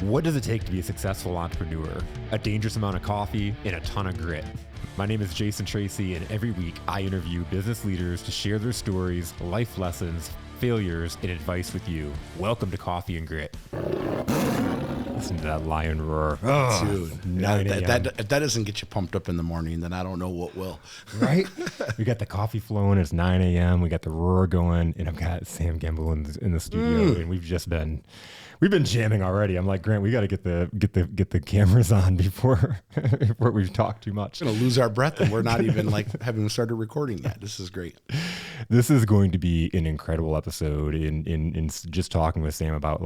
What does it take to be a successful entrepreneur? A dangerous amount of coffee and a ton of grit. My name is Jason Tracy, and every week I interview business leaders to share their stories, life lessons, failures, and advice with you. Welcome to Coffee and Grit. Listen to that lion roar. Oh, dude, 9 a.m. if that doesn't get you pumped up in the morning, then I don't know what will. Right? We got the coffee flowing. It's 9 a.m. We got the roar going, and I've got Sam Gembel in the studio, and we've been jamming already. I'm like, Grant, we got to get the cameras on before we've talked too much. We're gonna lose our breath, and we're not even having started recording yet. This is great. This is going to be an incredible episode in just talking with Sam about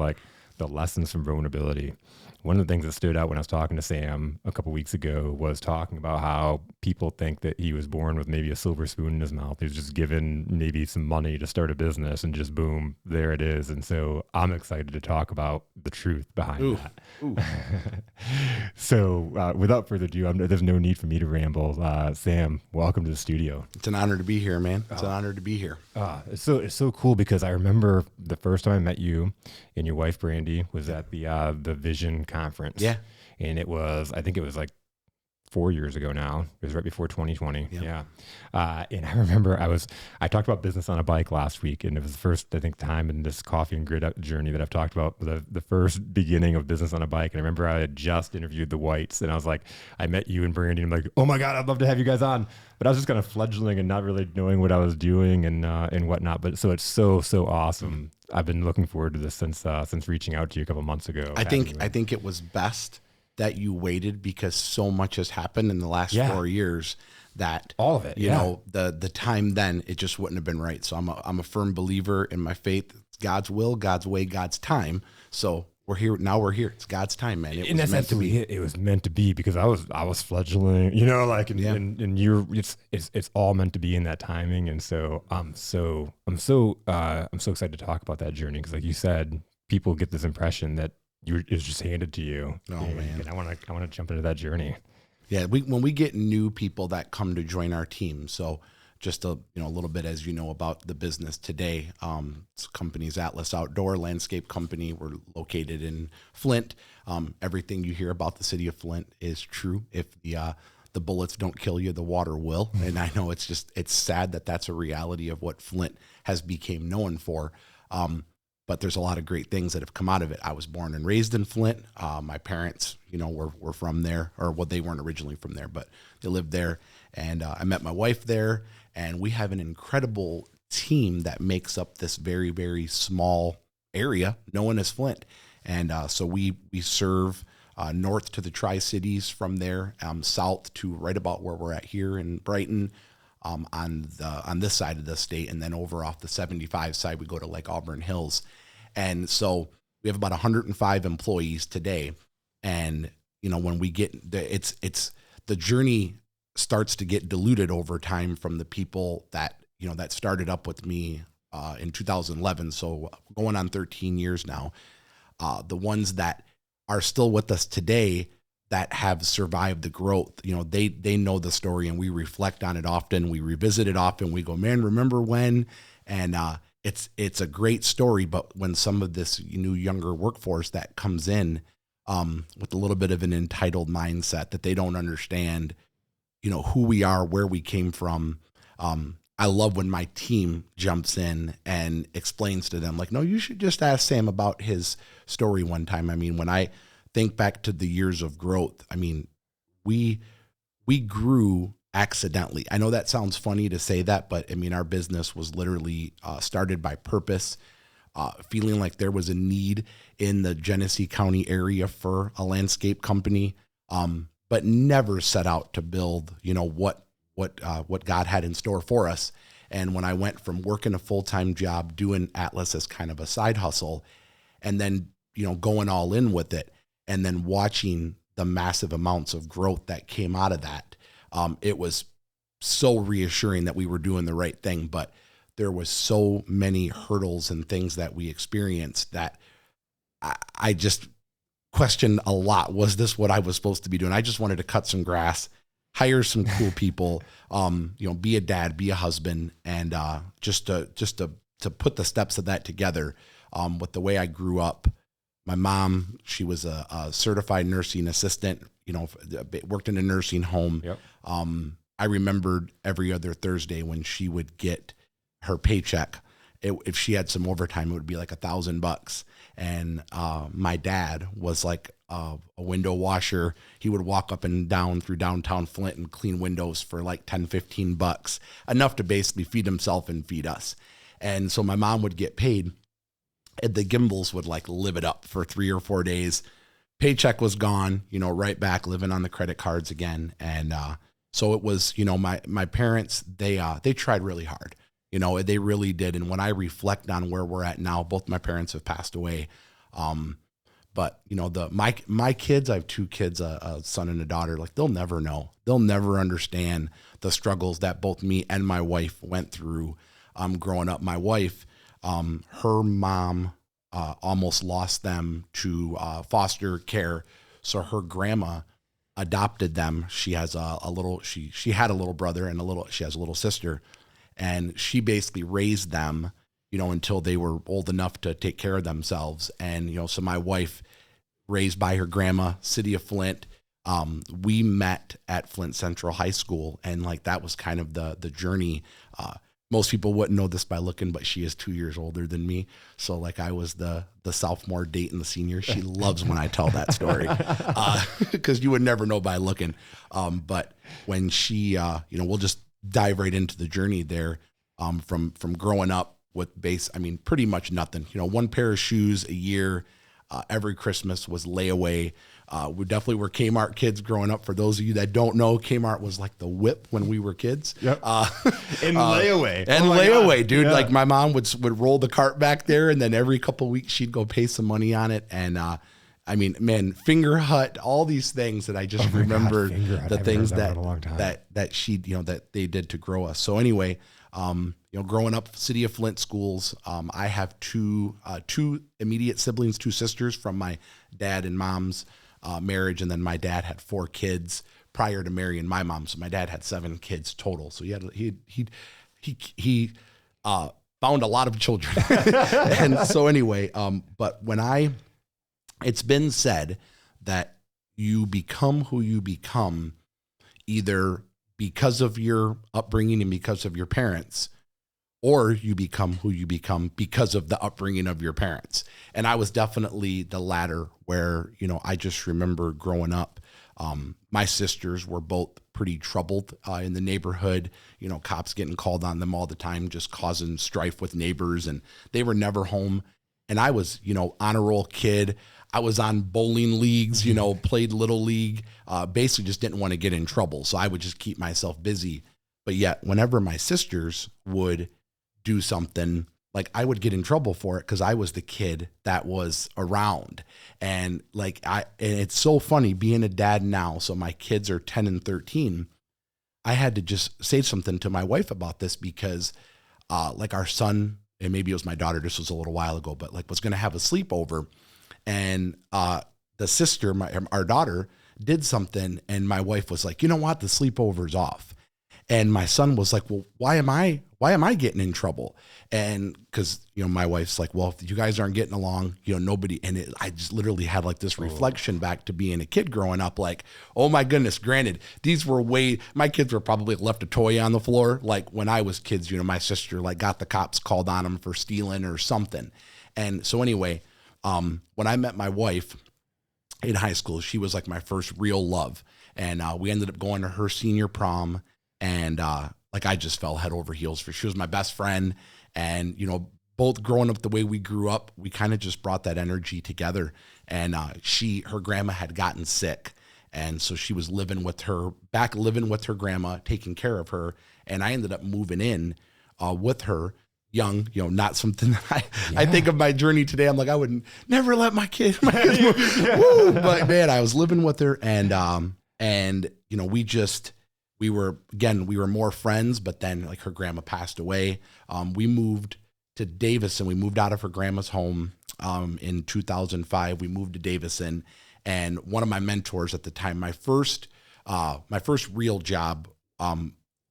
the lessons from vulnerability. One of the things that stood out when I was talking to Sam a couple weeks ago was talking about how people think that he was born with maybe a silver spoon in his mouth. He was just given maybe some money to start a business and just boom, there it is. And so I'm excited to talk about the truth behind that. Ooh. So without further ado, there's no need for me to ramble. Sam, welcome to the studio. It's an honor to be here, man. It's an honor to be here. It's so cool because I remember the first time I met you and your wife Brandy was at the Vision conference. Yeah. And I think it was like 4 years ago now. It was right before 2020. Yeah. And I remember I talked about business on a bike last week, and it was the first, I think, time in this coffee and grit journey that I've talked about the first beginning of business on a bike. And I remember I had just interviewed the Whites, and I was like, I met you and Brandy, and I'm like, oh my God, I'd love to have you guys on. But I was just kind of fledgling and not really knowing what I was doing and whatnot. But so it's so awesome. I've been looking forward to this since reaching out to you a couple months ago. I think it was best that you waited because so much has happened in the last 4 years that all of it, you know, the time then it just wouldn't have been right. So I'm a firm believer in my faith. God's will, God's way, God's time. So we're here now. We're here. It's God's time, man. It was meant to be. It was meant to be because I was fledgling, you know, and you're it's all meant to be in that timing. And so I'm so excited to talk about that journey because, like you said, people get this impression that it's just handed to you. Oh man, and I want to jump into that journey. Yeah, when we get new people that come to join our team, so just a little bit as you know about the business today. This company's Atlas Outdoor Landscape Company. We're located in Flint. Everything you hear about the city of Flint is true. If the bullets don't kill you, the water will. And I know it's sad that that's a reality of what Flint has become known for. But there's a lot of great things that have come out of it. I was born and raised in Flint. My parents, were from there, or well, they weren't originally from there, but they lived there. And I met my wife there, and we have an incredible team that makes up this very, very small area known as Flint. And so we serve north to the Tri-Cities from there, south to right about where we're at here in Brighton. On this side of the state, and then over off the 75 side, we go to like Auburn Hills. And so we have about 105 employees today. And, when we get the journey starts to get diluted over time from the people that, that started up with me in 2011. So going on 13 years now, the ones that are still with us today that have survived the growth, they know the story, and we reflect on it often. We revisit it often. We go, man, remember when? And it's a great story. But when some of this new younger workforce that comes in with a little bit of an entitled mindset that they don't understand, who we are, where we came from. I love when my team jumps in and explains to them, like, no, you should just ask Sam about his story one time. I mean, when I think back to the years of growth, I mean, we grew accidentally. I know that sounds funny to say that, but I mean, our business was literally started by purpose, feeling like there was a need in the Genesee County area for a landscape company, but never set out to build, what God had in store for us. And when I went from working a full-time job, doing Atlas as kind of a side hustle, and then, going all in with it, and then watching the massive amounts of growth that came out of that, it was so reassuring that we were doing the right thing. But there was so many hurdles and things that we experienced that I just questioned a lot. Was this what I was supposed to be doing? I just wanted to cut some grass, hire some cool people, be a dad, be a husband, and just to put the steps of that together with the way I grew up. My mom, she was a certified nursing assistant, worked in a nursing home. Yep. I remembered every other Thursday when she would get her paycheck. If she had some overtime, it would be like $1,000. And my dad was like a window washer. He would walk up and down through downtown Flint and clean windows for like $10-15, enough to basically feed himself and feed us. And so my mom would get paid, and the Gembels would like live it up for 3 or 4 days. Paycheck was gone, right back living on the credit cards again. And so it was, my parents, they tried really hard. They really did. And when I reflect on where we're at now, both my parents have passed away. But my kids, I have 2 kids, a son and a daughter, like they'll never know. They'll never understand the struggles that both me and my wife went through growing up. My wife, her mom almost lost them to foster care. So her grandma adopted them. She has she had a little brother and she has a little sister. And she basically raised them, until they were old enough to take care of themselves. And, so my wife, raised by her grandma, city of Flint, we met at Flint Central High School. And like, that was kind of the journey. Most people wouldn't know this by looking, but she is 2 years older than me. So like I was the sophomore dating the senior. She loves when I tell that story because you would never know by looking. But when she, we'll just dive right into the journey there, from growing up with pretty much nothing. 1 pair of shoes a year. Every Christmas was layaway. We definitely were Kmart kids growing up. For those of you that don't know, Kmart was like the whip when we were kids. Yep. And layaway. And layaway, God. Dude. Yeah. Like my mom would roll the cart back there, and then every couple of weeks she'd go pay some money on it. And Finger Hut, all these things that I just remember, the things that she, that they did to grow us. So anyway, growing up, city of Flint schools, I have two immediate siblings, 2 sisters from my dad and mom's marriage. And then my dad had 4 kids prior to marrying my mom. So my dad had 7 kids total. So he found a lot of children. And so anyway, but it's been said that you become who you become either because of your upbringing and because of your parents, or you become who you become because of the upbringing of your parents. And I was definitely the latter, where, I just remember growing up, my sisters were both pretty troubled in the neighborhood, cops getting called on them all the time, just causing strife with neighbors, and they were never home. And I was, honor roll kid. I was on bowling leagues, played little league, basically just didn't want to get in trouble. So I would just keep myself busy. But yet whenever my sisters would do something, like I would get in trouble for it because I was the kid that was around. And and it's so funny being a dad now. So my kids are 10 and 13. I had to just say something to my wife about this because our son, and maybe it was my daughter, this was a little while ago, but was going to have a sleepover. And the sister, our daughter, did something, and my wife was like, "You know what? The sleepover's off." And my son was like, "Well, why am I getting in trouble?" And because my wife's like, "Well, if you guys aren't getting along, nobody." And I just literally had this reflection back to being a kid growing up. Like, oh my goodness! Granted, my kids were probably left a toy on the floor. Like when I was kids, my sister got the cops called on them for stealing or something. And so anyway. When I met my wife in high school, she was my first real love. And we ended up going to her senior prom. And I just fell head over heels for her. She was my best friend. And, both growing up the way we grew up, we kind of just brought that energy together. And her grandma had gotten sick. And so she was living with her grandma, taking care of her. And I ended up moving in with her. Young, not something that I think of my journey today. I'm like, I would never let my kids move. But man, I was living with her, and we were more friends, but then her grandma passed away. We moved to Davison. We moved out of her grandma's home in 2005. We moved to Davison, and one of my mentors at the time, my first real job,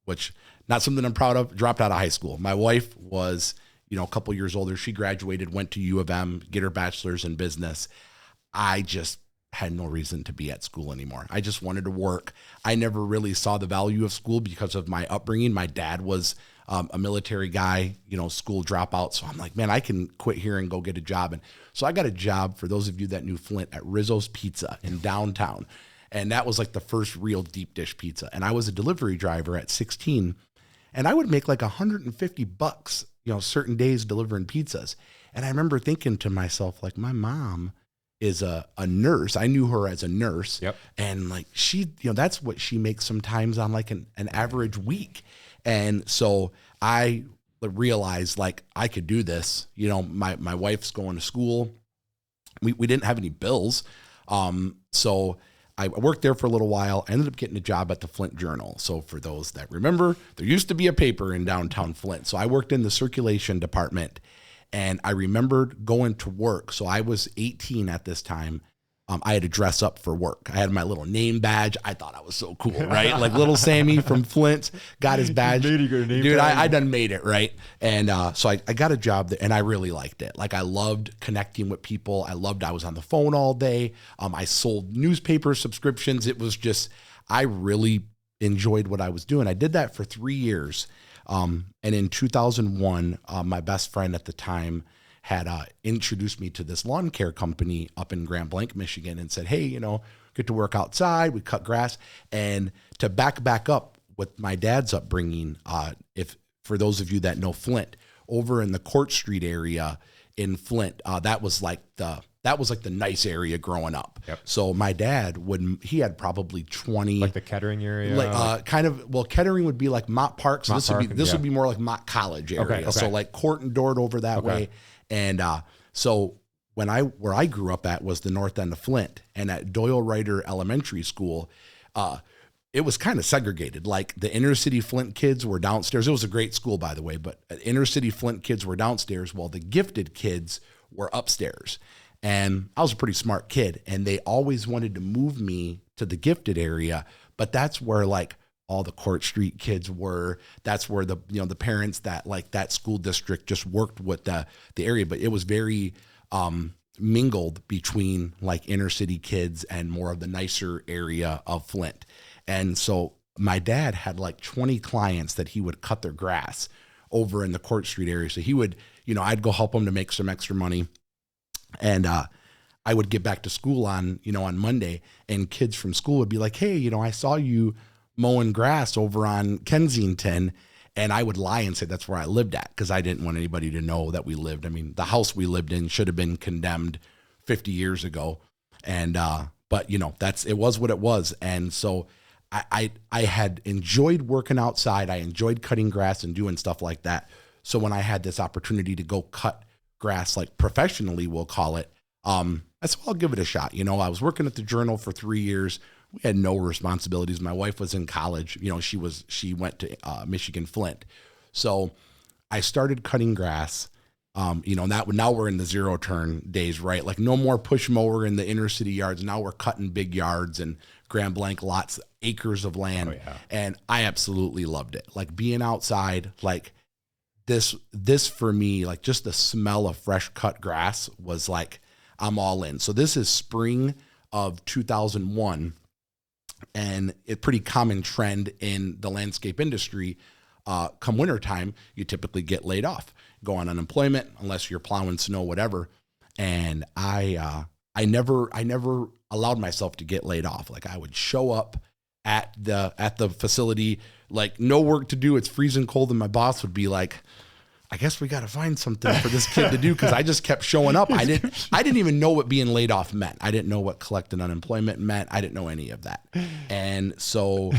which not something I'm proud of, dropped out of high school. My wife was, a couple years older. She graduated, went to U of M, get her bachelor's in business. I just had no reason to be at school anymore. I just wanted to work. I never really saw the value of school because of my upbringing. My dad was a military guy, school dropout. So I'm like, man, I can quit here and go get a job. And so I got a job, for those of you that knew Flint, at Rizzo's Pizza in downtown. And that was like the first real deep dish pizza. And I was a delivery driver at 16, and I would make like $150, certain days delivering pizzas. And I remember thinking to myself, like, my mom is a nurse. I knew her as a nurse. Yep. And like she, that's what she makes sometimes on like an average week. And so I realized like I could do this. My wife's going to school. We didn't have any bills. So I worked there for a little while. I ended up getting a job at the Flint Journal. So for those that remember, there used to be a paper in downtown Flint. So I worked in the circulation department, and I remembered going to work. So I was 18 at this time. I had to dress up for work. I had my little name badge. I thought I was so cool, right? Like little Sammy from Flint got his badge. Dude, I done made it, right? And so I got a job there, and I really liked it. Like I loved connecting with people. I was on the phone all day. I sold newspaper subscriptions. It was just, I really enjoyed what I was doing. I did that for 3 years. And in 2001, my best friend at the time had introduced me to this lawn care company up in Grand Blanc, Michigan, and said, hey, get to work outside. We cut grass. And to back up with my dad's upbringing, if for those of you that know Flint, over in the Court Street area in Flint, that was like the nice area growing up. Yep. So my dad he had probably 20, like the Kettering area, Kettering would be like Mott Park. So this would be more like Mott College area. Okay. So like Court and Dort over that way. And so where I grew up at was the north end of Flint, and at Doyle Ryder Elementary School, it was kind of segregated. Like the inner city Flint kids were downstairs. It was a great school, by the way, but inner city Flint kids were downstairs while the gifted kids were upstairs. And I was a pretty smart kid, and they always wanted to move me to the gifted area, but that's where like all the Court Street kids were. That's where the parents that like that school district just worked with the area, but it was very mingled between like inner city kids and more of the nicer area of Flint. And so my dad had like 20 clients that he would cut their grass over in the Court Street area. So he would, I'd go help him to make some extra money. And I would get back to school on Monday, and kids from school would be like, hey, I saw you mowing grass over on Kensington. And I would lie and say that's where I lived at, because I didn't want anybody to know that we lived. I mean, the house we lived in should have been condemned 50 years ago. And, but it was what it was. And so I had enjoyed working outside. I enjoyed cutting grass and doing stuff like that. So when I had this opportunity to go cut grass, like professionally, we'll call it, I said, well, I'll give it a shot. I was working at the Journal for 3 years. We had no responsibilities. My wife was in college. She went to Michigan Flint. So I started cutting grass. Now we're in the zero turn days, right? Like no more push mower in the inner city yards. Now we're cutting big yards and Grand Blanc lots, acres of land. Oh, yeah. And I absolutely loved it. Like being outside, like this for me, like just the smell of fresh cut grass was like, I'm all in. So this is spring of 2001. And a pretty common trend in the landscape industry, come wintertime, you typically get laid off, go on unemployment unless you're plowing snow, whatever. And I never allowed myself to get laid off. Like I would show up at the facility, like no work to do. It's freezing cold, and my boss would be like, I guess we got to find something for this kid to do, because I just kept showing up. I didn't even know what being laid off meant. I didn't know what collecting unemployment meant. I didn't know any of that. And so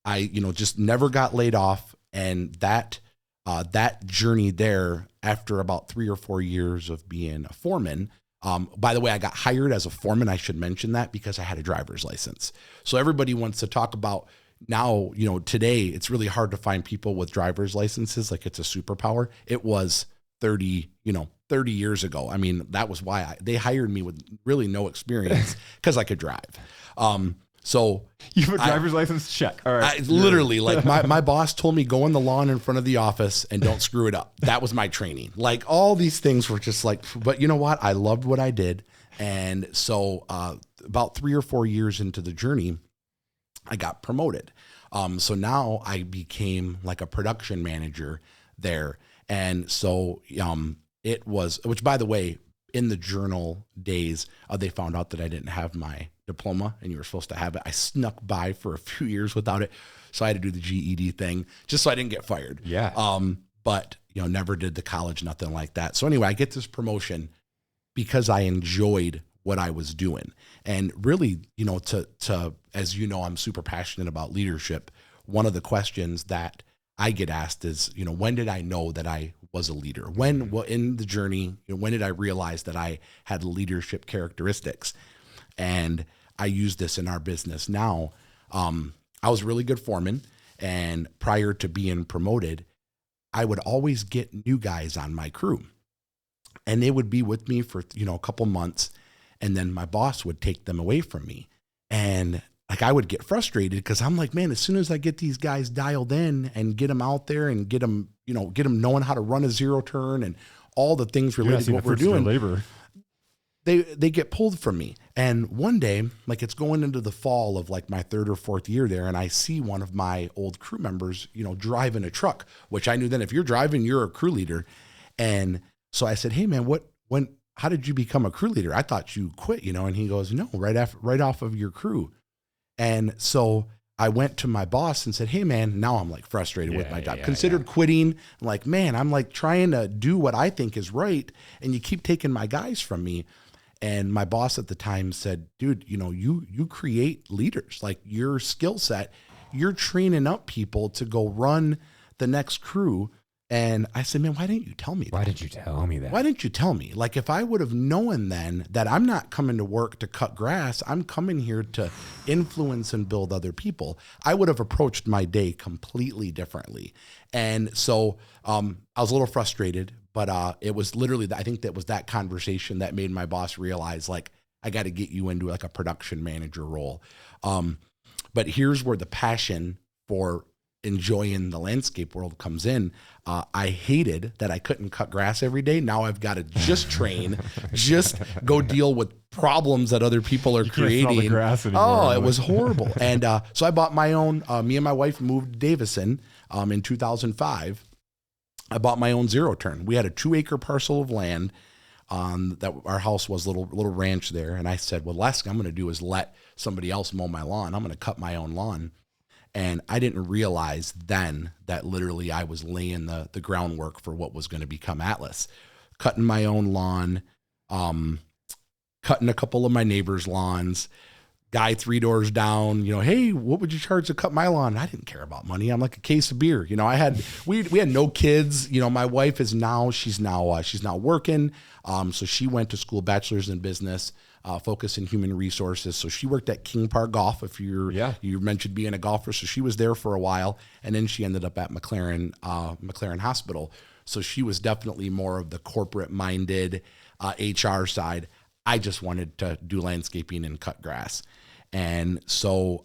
I just never got laid off. And that journey there, after about 3 or 4 years of being a foreman, by the way, I got hired as a foreman. I should mention that because I had a driver's license. So everybody wants to talk about now, today it's really hard to find people with driver's licenses. Like it's a superpower. It was 30 years ago. I mean, that was why they hired me with really no experience, because I could drive. So you have a driver's license? Check. All right. Literally, like my boss told me, go on the lawn in front of the office and don't screw it up. That was my training. Like all these things were just like, but you know what? I loved what I did. And so about 3 or 4 years into the journey, I got promoted. So now I became like a production manager there. And so it was, which by the way, in the journal days, they found out that I didn't have my diploma and you were supposed to have it. I snuck by for a few years without it. So I had to do the GED thing just so I didn't get fired. Yeah. But never did the college, nothing like that. So anyway, I get this promotion because I enjoyed what I was doing. And really, to as you know, I'm super passionate about leadership. One of the questions that I get asked is, when did I know that I was a leader? When, in the journey, when did I realize that I had leadership characteristics? And I use this in our business now. I was a really good foreman, and prior to being promoted, I would always get new guys on my crew, and they would be with me for, a couple months, and then my boss would take them away from me. And like, I would get frustrated because I'm like, man, as soon as I get these guys dialed in and get them out there and get them knowing how to run a zero turn and all the things related to what we're doing, labor. They get pulled from me. And one day, like, it's going into the fall of like my 3rd or 4th year there, and I see one of my old crew members, driving a truck, which I knew then if you're driving, you're a crew leader. And so I said, hey man, how did you become a crew leader? I thought you quit, and he goes, no, right off of your crew. And so I went to my boss and said, hey man, now I'm like frustrated with my job. Considered quitting. I'm like, man, I'm like trying to do what I think is right, and you keep taking my guys from me. And my boss at the time said, dude, you create leaders, like your skill set, you're training up people to go run the next crew. And I said, man, why didn't you tell me that? Why did you tell me that? Why didn't you tell me? Like, if I would have known then that I'm not coming to work to cut grass, I'm coming here to influence and build other people, I would have approached my day completely differently. And so I was a little frustrated, but it was literally, I think that was that conversation that made my boss realize, like, I got to get you into like a production manager role. But here's where the passion for enjoying the landscape world comes in. I hated that I couldn't cut grass every day. Now I've got to just train, just go deal with problems that other people are creating. Can't smell the grass anymore, it was horrible. And so I bought my own, me and my wife moved to Davison in 2005. I bought my own zero turn. We had a 2-acre parcel of land that our house was, little ranch there. And I said, well, the last thing I'm going to do is let somebody else mow my lawn. I'm going to cut my own lawn. And I didn't realize then that literally I was laying the groundwork for what was going to become Atlas. Cutting my own lawn, cutting a couple of my neighbors' lawns, guy 3 doors down, hey, what would you charge to cut my lawn? I didn't care about money. I'm like a case of beer. we had no kids. My wife is she's now working. So she went to school, bachelor's in business, focus in human resources. So she worked at King Park Golf. If you mentioned being a golfer. So she was there for a while, and then she ended up at McLaren Hospital. So she was definitely more of the corporate minded HR side. I just wanted to do landscaping and cut grass. And so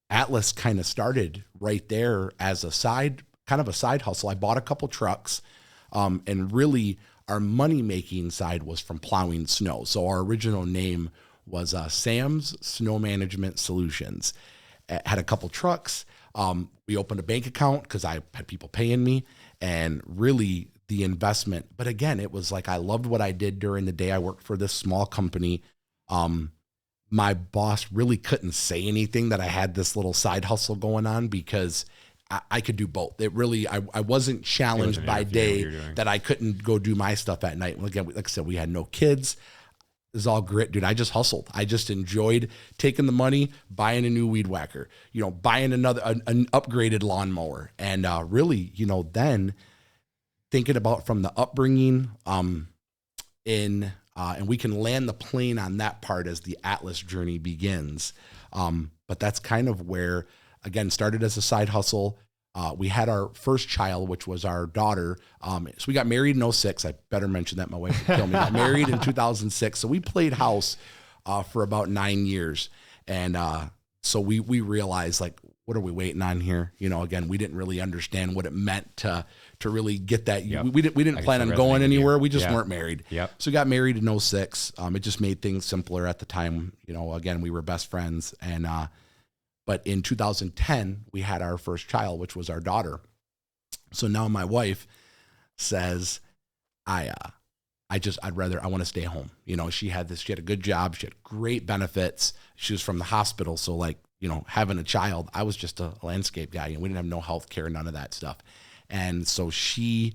Atlas kind of started right there as a side hustle. I bought a couple trucks, and really our money-making side was from plowing snow. So our original name was Sam's Snow Management Solutions. Had a couple trucks. We opened a bank account because I had people paying me, and really the investment. But again, it was like I loved what I did during the day. I worked for this small company. My boss really couldn't say anything that I had this little side hustle going on because I could do both. It really, I wasn't challenged by day that I couldn't go do my stuff at night. Again, like I said, we had no kids. It was all grit, dude. I just hustled. I just enjoyed taking the money, buying a new weed whacker, buying an upgraded lawnmower. And really, then thinking about from the upbringing and we can land the plane on that part as the Atlas journey begins. But that's kind of where, again, started as a side hustle. We had our first child, which was our daughter. So we got married in 2006. I better mention that. My wife would kill me. Got married in 2006. So we played house for about 9 years. And so we realized, like, what are we waiting on here? You know, again, we didn't really understand what it meant to really get that. Yep. We didn't plan on going anywhere. We just weren't married. Yep. So we got married in 06. It just made things simpler at the time. You know, again, we were best friends. And, but in 2010, we had our first child, which was our daughter. So now my wife says, I want to stay home. You know, she had a good job. She had great benefits. She was from the hospital. So, like, you know, having a child, I was just a landscape guy, and we didn't have no health care, none of that stuff. And so she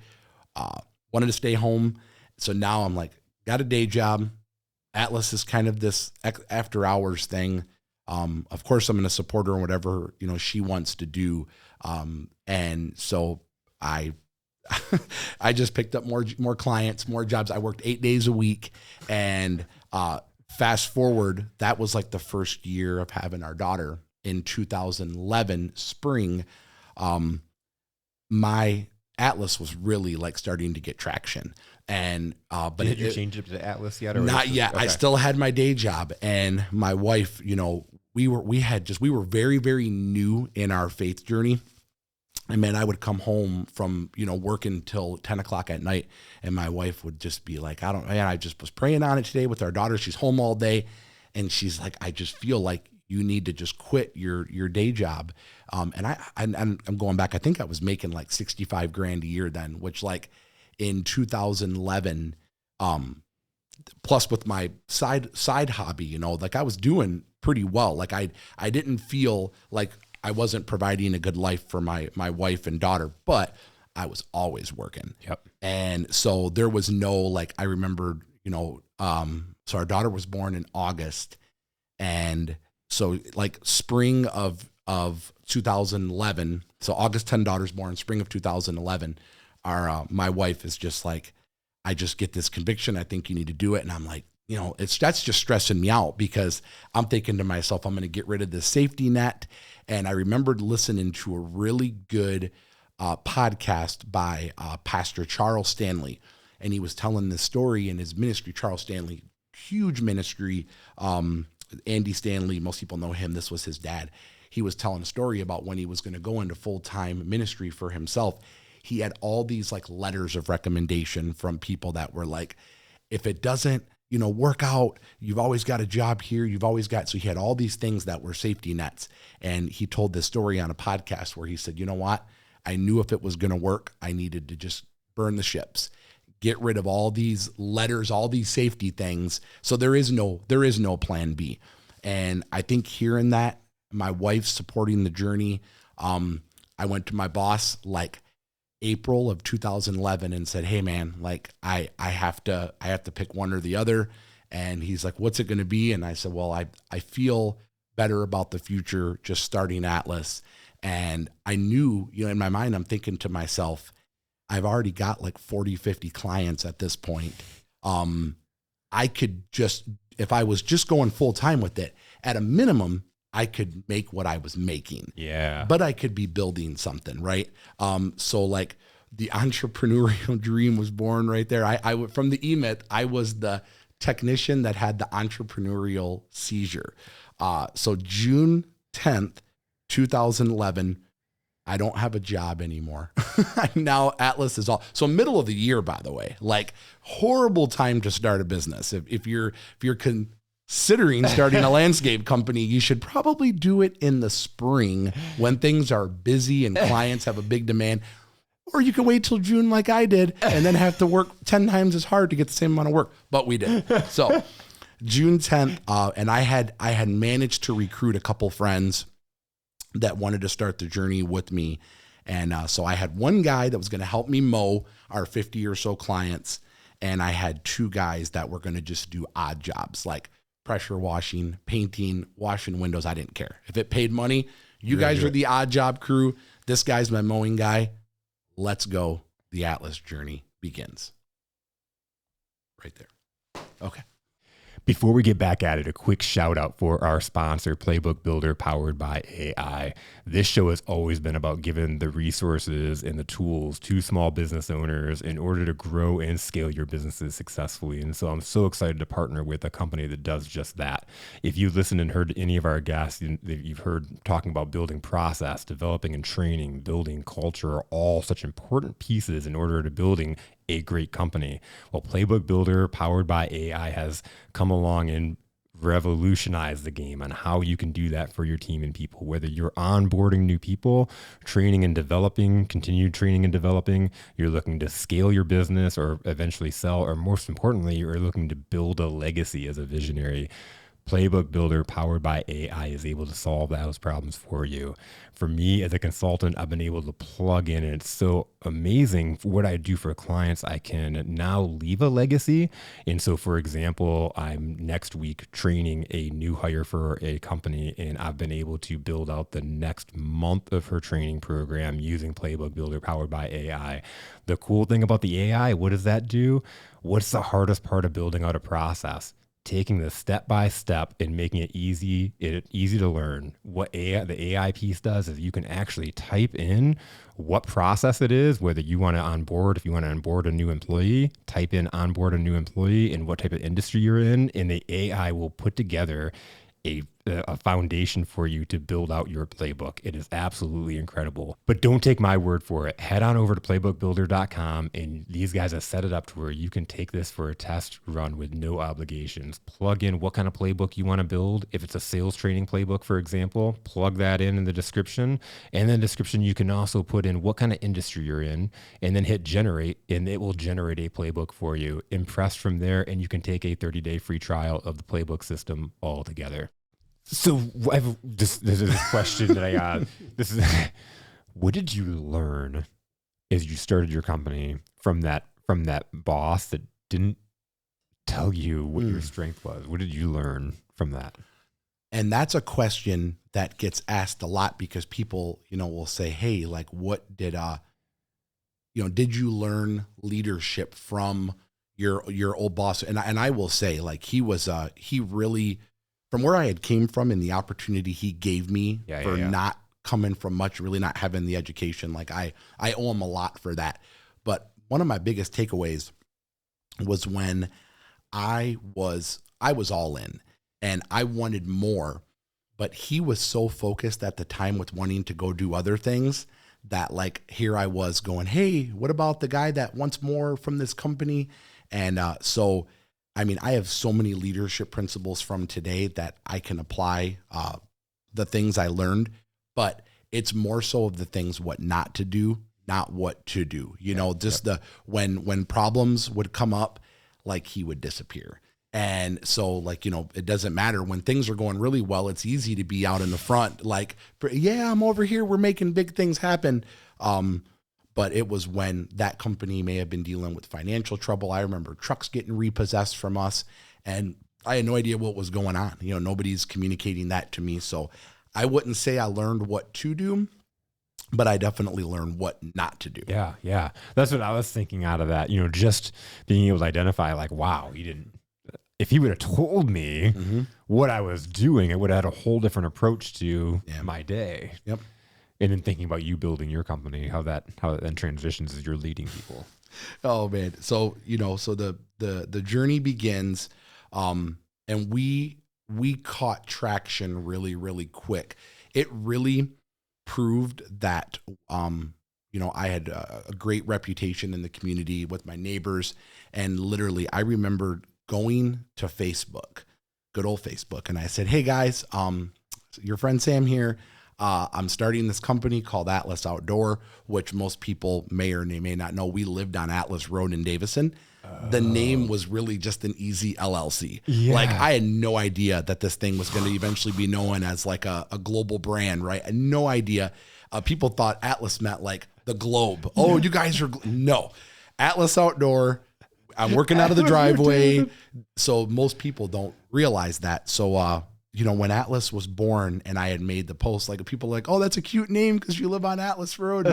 wanted to stay home. So now I'm like, got a day job. Atlas is kind of this after hours thing. Of course, I'm going to support her in whatever, you know, she wants to do. And so I just picked up more clients, more jobs. I worked 8 days a week, and fast forward, that was like the first year of having our daughter. In 2011 spring, my Atlas was really like starting to get traction. And but did you change it to Atlas yet? Or not yet. Okay. I still had my day job, and my wife, you know, we were very, very new in our faith journey. I mean, I would come home from, you know, working till 10 o'clock at night, and my wife would just be like, I just was praying on it today with our daughter. She's home all day. And she's like, I just feel like you need to just quit your day job. And I'm going back. I think I was making like 65 grand a year then, which, like, in 2011, plus with my side hobby, you know, like, I was doing pretty well. Like, I didn't feel like I wasn't providing a good life for my wife and daughter, but I was always working. Yep. And so there was no, like, I remember, you know, so our daughter was born in August, and so like spring of 2011, so August 10, daughter's born, spring of 2011, my wife is just like, I just get this conviction. I think you need to do it. And I'm like, you know, that's just stressing me out, because I'm thinking to myself, I'm going to get rid of this safety net. And I remembered listening to a really good podcast by Pastor Charles Stanley. And he was telling this story in his ministry. Charles Stanley, huge ministry. Andy Stanley, most people know him. This was his dad. He was telling a story about when he was going to go into full-time ministry for himself. He had all these like letters of recommendation from people that were like, if it doesn't, you know, work out, you've always got a job here. So he had all these things that were safety nets. And he told this story on a podcast where he said, you know what? I knew if it was going to work, I needed to just burn the ships, get rid of all these letters, all these safety things. So there is no plan B. And I think hearing that, my wife supporting the journey, I went to my boss like April of 2011 and said, hey man, like I have to pick one or the other. And he's like, what's it going to be? And I said, well, I feel better about the future just starting Atlas. And I knew, you know, in my mind, I'm thinking to myself, I've already got like 40, 50 clients at this point. I could just, if I was just going full time with it, at a minimum, I could make what I was making. Yeah. But I could be building something, right? So like the entrepreneurial dream was born right there. I from the EMIT, I was the technician that had the entrepreneurial seizure. So June 10th, 2011, I don't have a job anymore. Now Atlas is all, so middle of the year, by the way, like horrible time to start a business. If you're considering starting a landscape company, you should probably do it in the spring when things are busy and clients have a big demand. Or you can wait till June like I did and then have to work 10 times as hard to get the same amount of work. But we did. So June 10th, and I had managed to recruit a couple friends that wanted to start the journey with me. And so I had one guy that was going to help me mow our 50 or so clients. And I had two guys that were going to just do odd jobs like pressure washing, painting, washing windows. I didn't care. If it paid money, you guys are the odd job crew. This guy's my mowing guy. Let's go. The Atlas journey begins. Right there. Okay. Before we get back at it, a quick shout out for our sponsor, Playbook Builder, powered by AI. This show has always been about giving the resources and the tools to small business owners in order to grow and scale your businesses successfully. And so I'm so excited to partner with a company that does just that. If you've listened and heard any of our guests, you've heard talking about building process, developing and training, building culture, are all such important pieces in order to building a great company. Well, Playbook Builder, powered by AI, has come along and revolutionized the game on how you can do that for your team and people. Whether you're onboarding new people, training and developing, continued training and developing, you're looking to scale your business or eventually sell, or most importantly, you're looking to build a legacy as a visionary. Playbook Builder, powered by AI, is able to solve those problems for you. For me as a consultant, I've been able to plug in, and it's so amazing for what I do for clients. I can now leave a legacy. And so, for example, I'm next week training a new hire for a company, and I've been able to build out the next month of her training program using Playbook Builder, powered by AI. The cool thing about the AI, what does that do? What's the hardest part of building out a process? Taking this step by step and making it easy to learn. What the AI piece does is you can actually type in what process it is, whether you want to onboard, if you want to onboard a new employee, type in onboard a new employee and what type of industry you're in, and the AI will put together a foundation for you to build out your playbook. It is absolutely incredible. But don't take my word for it. Head on over to playbookbuilder.com, and these guys have set it up to where you can take this for a test run with no obligations. Plug in what kind of playbook you want to build. If it's a sales training playbook, for example, plug that in the description. And in the description, you can also put in what kind of industry you're in, and then hit generate, and it will generate a playbook for you. Impressed from there, and you can take a 30-day free trial of the playbook system altogether. So this is a question that I got. What did you learn as you started your company from that boss that didn't tell you what your strength was? What did you learn from that? And that's a question that gets asked a lot because people, will say, hey, like what did did you learn leadership from your old boss? And I will say, like, he really, from where I had came from and the opportunity he gave me not coming from much, really not having the education, like I owe him a lot for that. But one of my biggest takeaways was when I was all in and I wanted more, but he was so focused at the time with wanting to go do other things that, like, here I was going, hey, what about the guy that wants more from this company? And so I have so many leadership principles from today that I can apply the things I learned, but it's more so of the things what not to do, not what to do. When problems would come up, like, he would disappear. And so, like, it doesn't matter when things are going really well. It's easy to be out in the front, like, yeah, I'm over here. We're making big things happen. But it was when that company may have been dealing with financial trouble. I remember trucks getting repossessed from us, and I had no idea what was going on. Nobody's communicating that to me. So I wouldn't say I learned what to do, but I definitely learned what not to do. Yeah. That's what I was thinking out of that. Just being able to identify, like, wow, if he would have told me what I was doing, it would have had a whole different approach to my day. Yep. And then thinking about you building your company, how that then transitions as you're leading people. Oh man. So, so the journey begins, and we caught traction really, really quick. It really proved that, I had a great reputation in the community with my neighbors. And literally I remember going to Facebook, good old Facebook. And I said, hey guys, your friend Sam here. I'm starting this company called Atlas Outdoor, which most people may or may not know. We lived on Atlas Road in Davison. The name was really just an easy LLC. Yeah. Like, I had no idea that this thing was going to eventually be known as like a global brand, right? I had no idea. People thought Atlas meant like the globe. Oh, you guys are, no. Atlas Outdoor. I'm working out of the driveway. So most people don't realize that. So, when Atlas was born and I had made the post, like, people were like, oh, that's a cute name because you live on Atlas Road.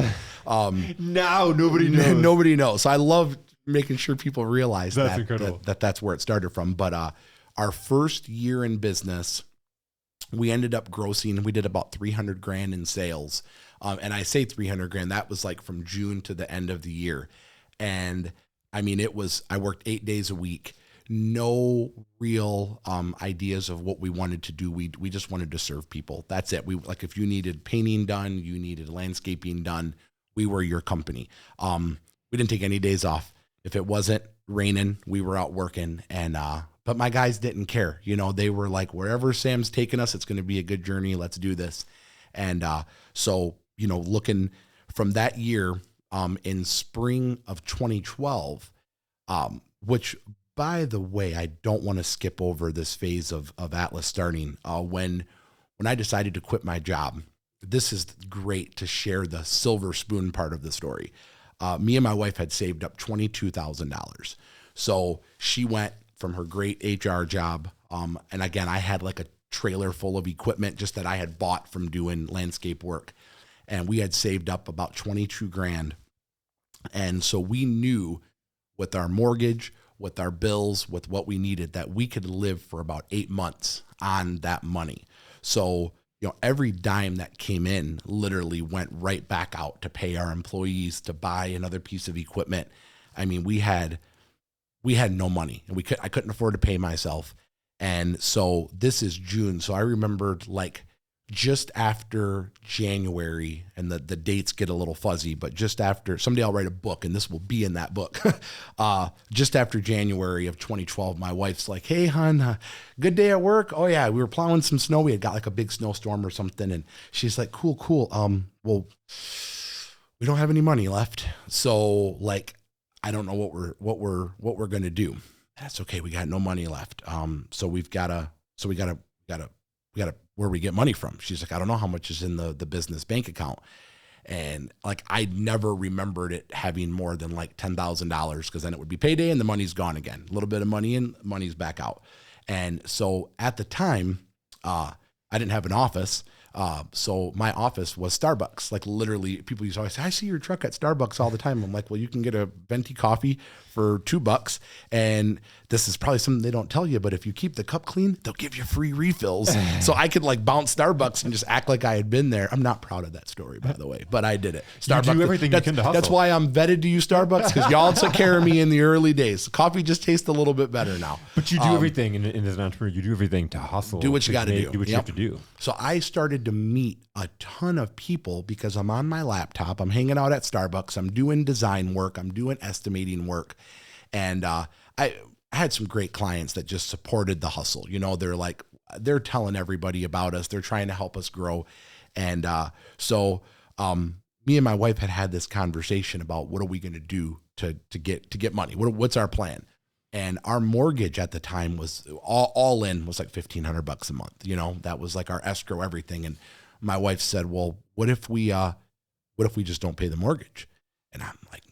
Now nobody knows. Nobody knows. So I love making sure people realize that's that that's where it started from. But our first year in business, we ended up grossing, we did about 300 grand in sales. And I say 300 grand, that was like from June to the end of the year. And I mean, I worked 8 days a week, no real ideas of what we wanted to do. We just wanted to serve people. That's it. Like if you needed painting done, you needed landscaping done, we were your company. We didn't take any days off. If it wasn't raining, we were out working. And but my guys didn't care. They were like, wherever Sam's taking us, it's going to be a good journey. Let's do this. And so, looking from that year, in spring of 2012, which, by the way, I don't want to skip over this phase of Atlas starting. When I decided to quit my job, this is great to share the silver spoon part of the story. Me and my wife had saved up $22,000. So she went from her great HR job. And again, I had like a trailer full of equipment just that I had bought from doing landscape work. And we had saved up about 22 grand. And so we knew with our mortgage, with our bills, with what we needed, that we could live for about 8 months on that money. So, every dime that came in literally went right back out to pay our employees, to buy another piece of equipment. I mean, we had no money, and I couldn't afford to pay myself. And so this is June. So I remembered like just after January, and the dates get a little fuzzy, but just after, someday I'll write a book and this will be in that book. Just after January of 2012, my wife's like, "Hey, hon, good day at work." "Oh yeah, we were plowing some snow. We had got like a big snowstorm or something." And she's like, cool. Well, we don't have any money left. So like, I don't know what we're going to do. That's okay. We got no money left. So we gotta, where we get money from. She's like, "I don't know how much is in the business bank account." And like, I never remembered it having more than like $10,000, because then it would be payday and the money's gone again. A little bit of money in, money's back out. And so at the time, I didn't have an office. So my office was Starbucks. Like literally, people used to always say, "I see your truck at Starbucks all the time." I'm like, "Well, you can get a venti coffee for $2. And this is probably something they don't tell you, but if you keep the cup clean, they'll give you free refills." So I could like bounce Starbucks and just act like I had been there. I'm not proud of that story, by the way, but I did it. Starbucks, you do everything you can to hustle. That's why I'm vetted to use Starbucks, because y'all took care of me in the early days. Coffee just tastes a little bit better now. But you do everything as an entrepreneur. You do everything to hustle. Do what you got to do. Do what you have to do. So I started to meet a ton of people because I'm on my laptop. I'm hanging out at Starbucks. I'm doing design work. I'm doing estimating work. And I had some great clients that just supported the hustle. They're telling everybody about us. They're trying to help us grow. And so me and my wife had this conversation about what are we going to do to get money? What's our plan? And our mortgage at the time was all in was like $1,500 a month. That was like our escrow, everything. And my wife said, "Well, what if we just don't pay the mortgage?" And I'm like,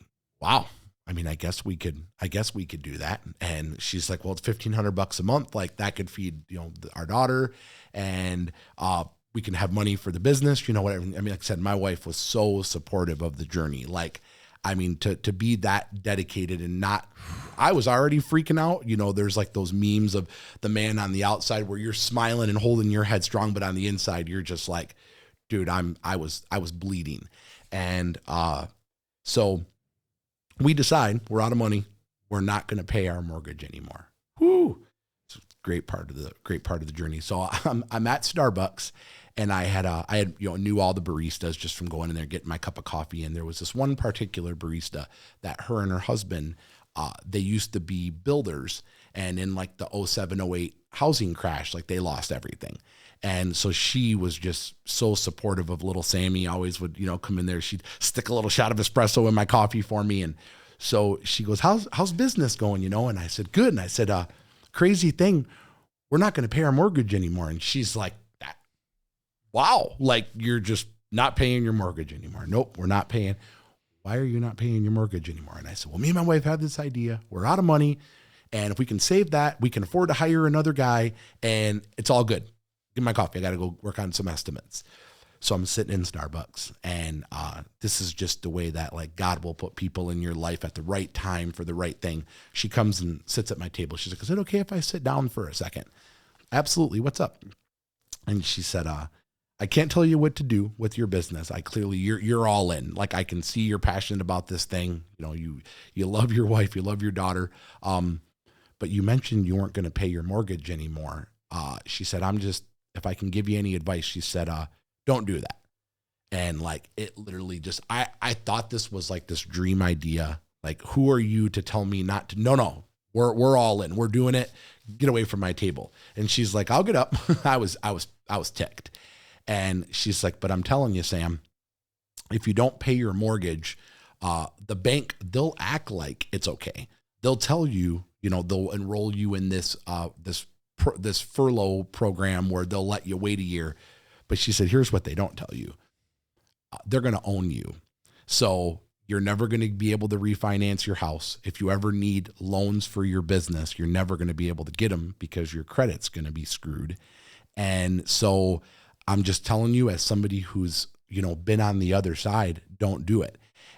wow. I mean, I guess we could do that. And she's like, "Well, it's $1,500 a month. Like that could feed, our daughter, and we can have money for the business, whatever." I mean, like I said, my wife was so supportive of the journey. Like, I mean, to be that dedicated and I was already freaking out. There's like those memes of the man on the outside where you're smiling and holding your head strong, but on the inside, you're just like, dude, I was bleeding. And so we decide we're out of money. We're not going to pay our mortgage anymore. Whoo! It's a great part of the journey. So I'm at Starbucks, and I had knew all the baristas just from going in there, getting my cup of coffee. And there was this one particular barista that her and her husband, they used to be builders, and in like the 07, 08 housing crash, like they lost everything. And so she was just so supportive of little Sammy. Always would, come in there. She'd stick a little shot of espresso in my coffee for me. And so she goes, how's business going? And I said, good. And I said, crazy thing, we're not going to pay our mortgage anymore. And she's like, wow, like you're just not paying your mortgage anymore. Nope, we're not paying. Why are you not paying your mortgage anymore? And I said, well, me and my wife have this idea. We're out of money. And if we can save that, we can afford to hire another guy, and it's all good. Give me my coffee. I got to go work on some estimates. So I'm sitting in Starbucks, and this is just the way that like God will put people in your life at the right time for the right thing. She comes and sits at my table. She's like, is it okay if I sit down for a second? Absolutely. What's up? And she said, I can't tell you what to do with your business. I clearly, you're all in. Like, I can see you're passionate about this thing. You know, you love your wife, you love your daughter. But you mentioned you weren't going to pay your mortgage anymore. She said, if I can give you any advice, she said, don't do that. And like, it literally just, I thought this was like this dream idea. Like, who are you to tell me not to? No, we're all in. We're doing it. Get away from my table. And she's like, I'll get up. I was ticked. And she's like, but I'm telling you, Sam, if you don't pay your mortgage, the bank, they'll act like it's okay. They'll tell you, they'll enroll you in this furlough program where they'll let you wait a year. But she said, here's what they don't tell you. They're going to own you. So you're never going to be able to refinance your house. If you ever need loans for your business, you're never going to be able to get them because your credit's going to be screwed. And so I'm just telling you, as somebody who's, been on the other side, don't do it.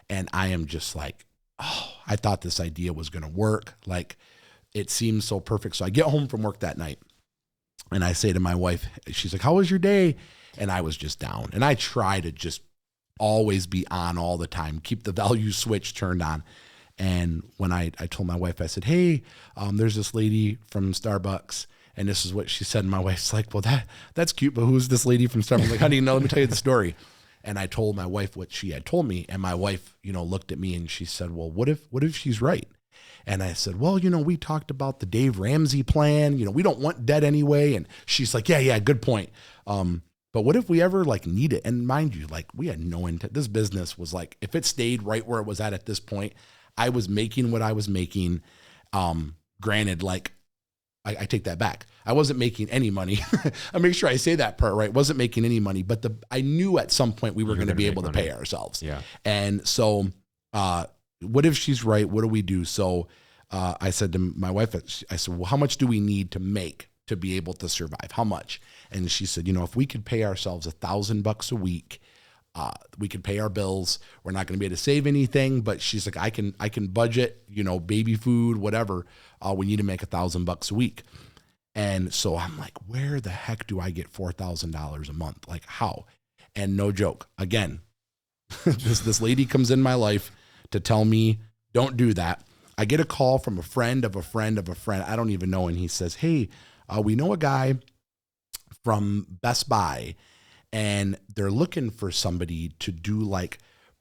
And I am just like, oh, I thought this idea was going to work. Like, it seems so perfect. So I get home from work that night and I say to my wife, she's like, how was your day? And I was just down. And I try to just always be on all the time, keep the value switch turned on. And when I told my wife, I said, hey, there's this lady from Starbucks. And this is what she said. And my wife's like, well, that's cute, but who's this lady from Starbucks? I'm like, honey, no, let me tell you the story. And I told my wife what she had told me. And my wife, looked at me and she said, well, what if she's right? And I said, well, we talked about the Dave Ramsey plan. We don't want debt anyway. And she's like, yeah, good point. But what if we ever need it? And mind you, we had no intent. This business was like, if it stayed right where it was at this point, I was making what I was making. Granted, I take that back. I wasn't making any money. I make sure I say that part right. Wasn't making any money, but I knew at some point we were going to be able to pay ourselves. Yeah. And so, what if she's right? What do we do? So, I said to my wife, I said, well, how much do we need to make to be able to survive? How much? And she said, if we could pay ourselves $1,000 a week, we could pay our bills. We're not going to be able to save anything, but she's like, I can budget, baby food, whatever. We need to make $1,000 a week. And so I'm like, where the heck do I get $4,000 a month? Like, how? And no joke. Again, this lady comes in my life to tell me, don't do that. I get a call from a friend of a friend of a friend. I don't even know. And he says, hey, we know a guy from Best Buy, and they're looking for somebody to do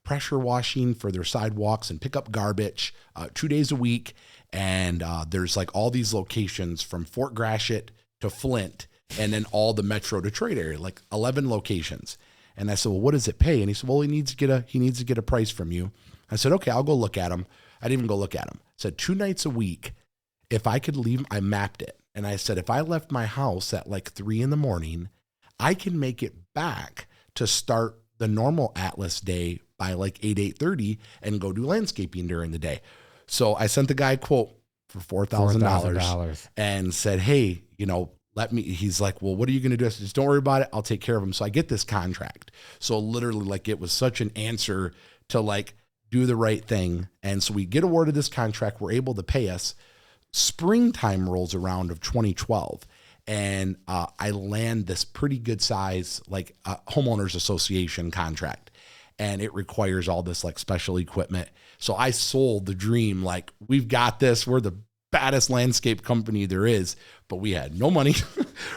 pressure washing for their sidewalks and pick up garbage 2 days a week. And there's all these locations from Fort Gratiot to Flint, and then all the Metro Detroit area, 11 locations. And I said, well, what does it pay? And he said, well, he needs to get a price from you. I said, okay, I'll go look at him. I didn't even go look at him. I said 2 nights a week, if I could leave, I mapped it. And I said, if I left my house at 3 a.m, I can make it back to start the normal Atlas day by 8:30 and go do landscaping during the day. So I sent the guy a quote for $4,000 and said, hey, he's like, well, what are you going to do? I said, just don't worry about it. I'll take care of him. So I get this contract. So literally it was such an answer to do the right thing. And so we get awarded this contract. We're able to pay us. Springtime rolls around of 2012. And I land this pretty good size, homeowners association contract. And it requires all this special equipment. So I sold the dream. We've got this. We're the baddest landscape company there is, but we had no money.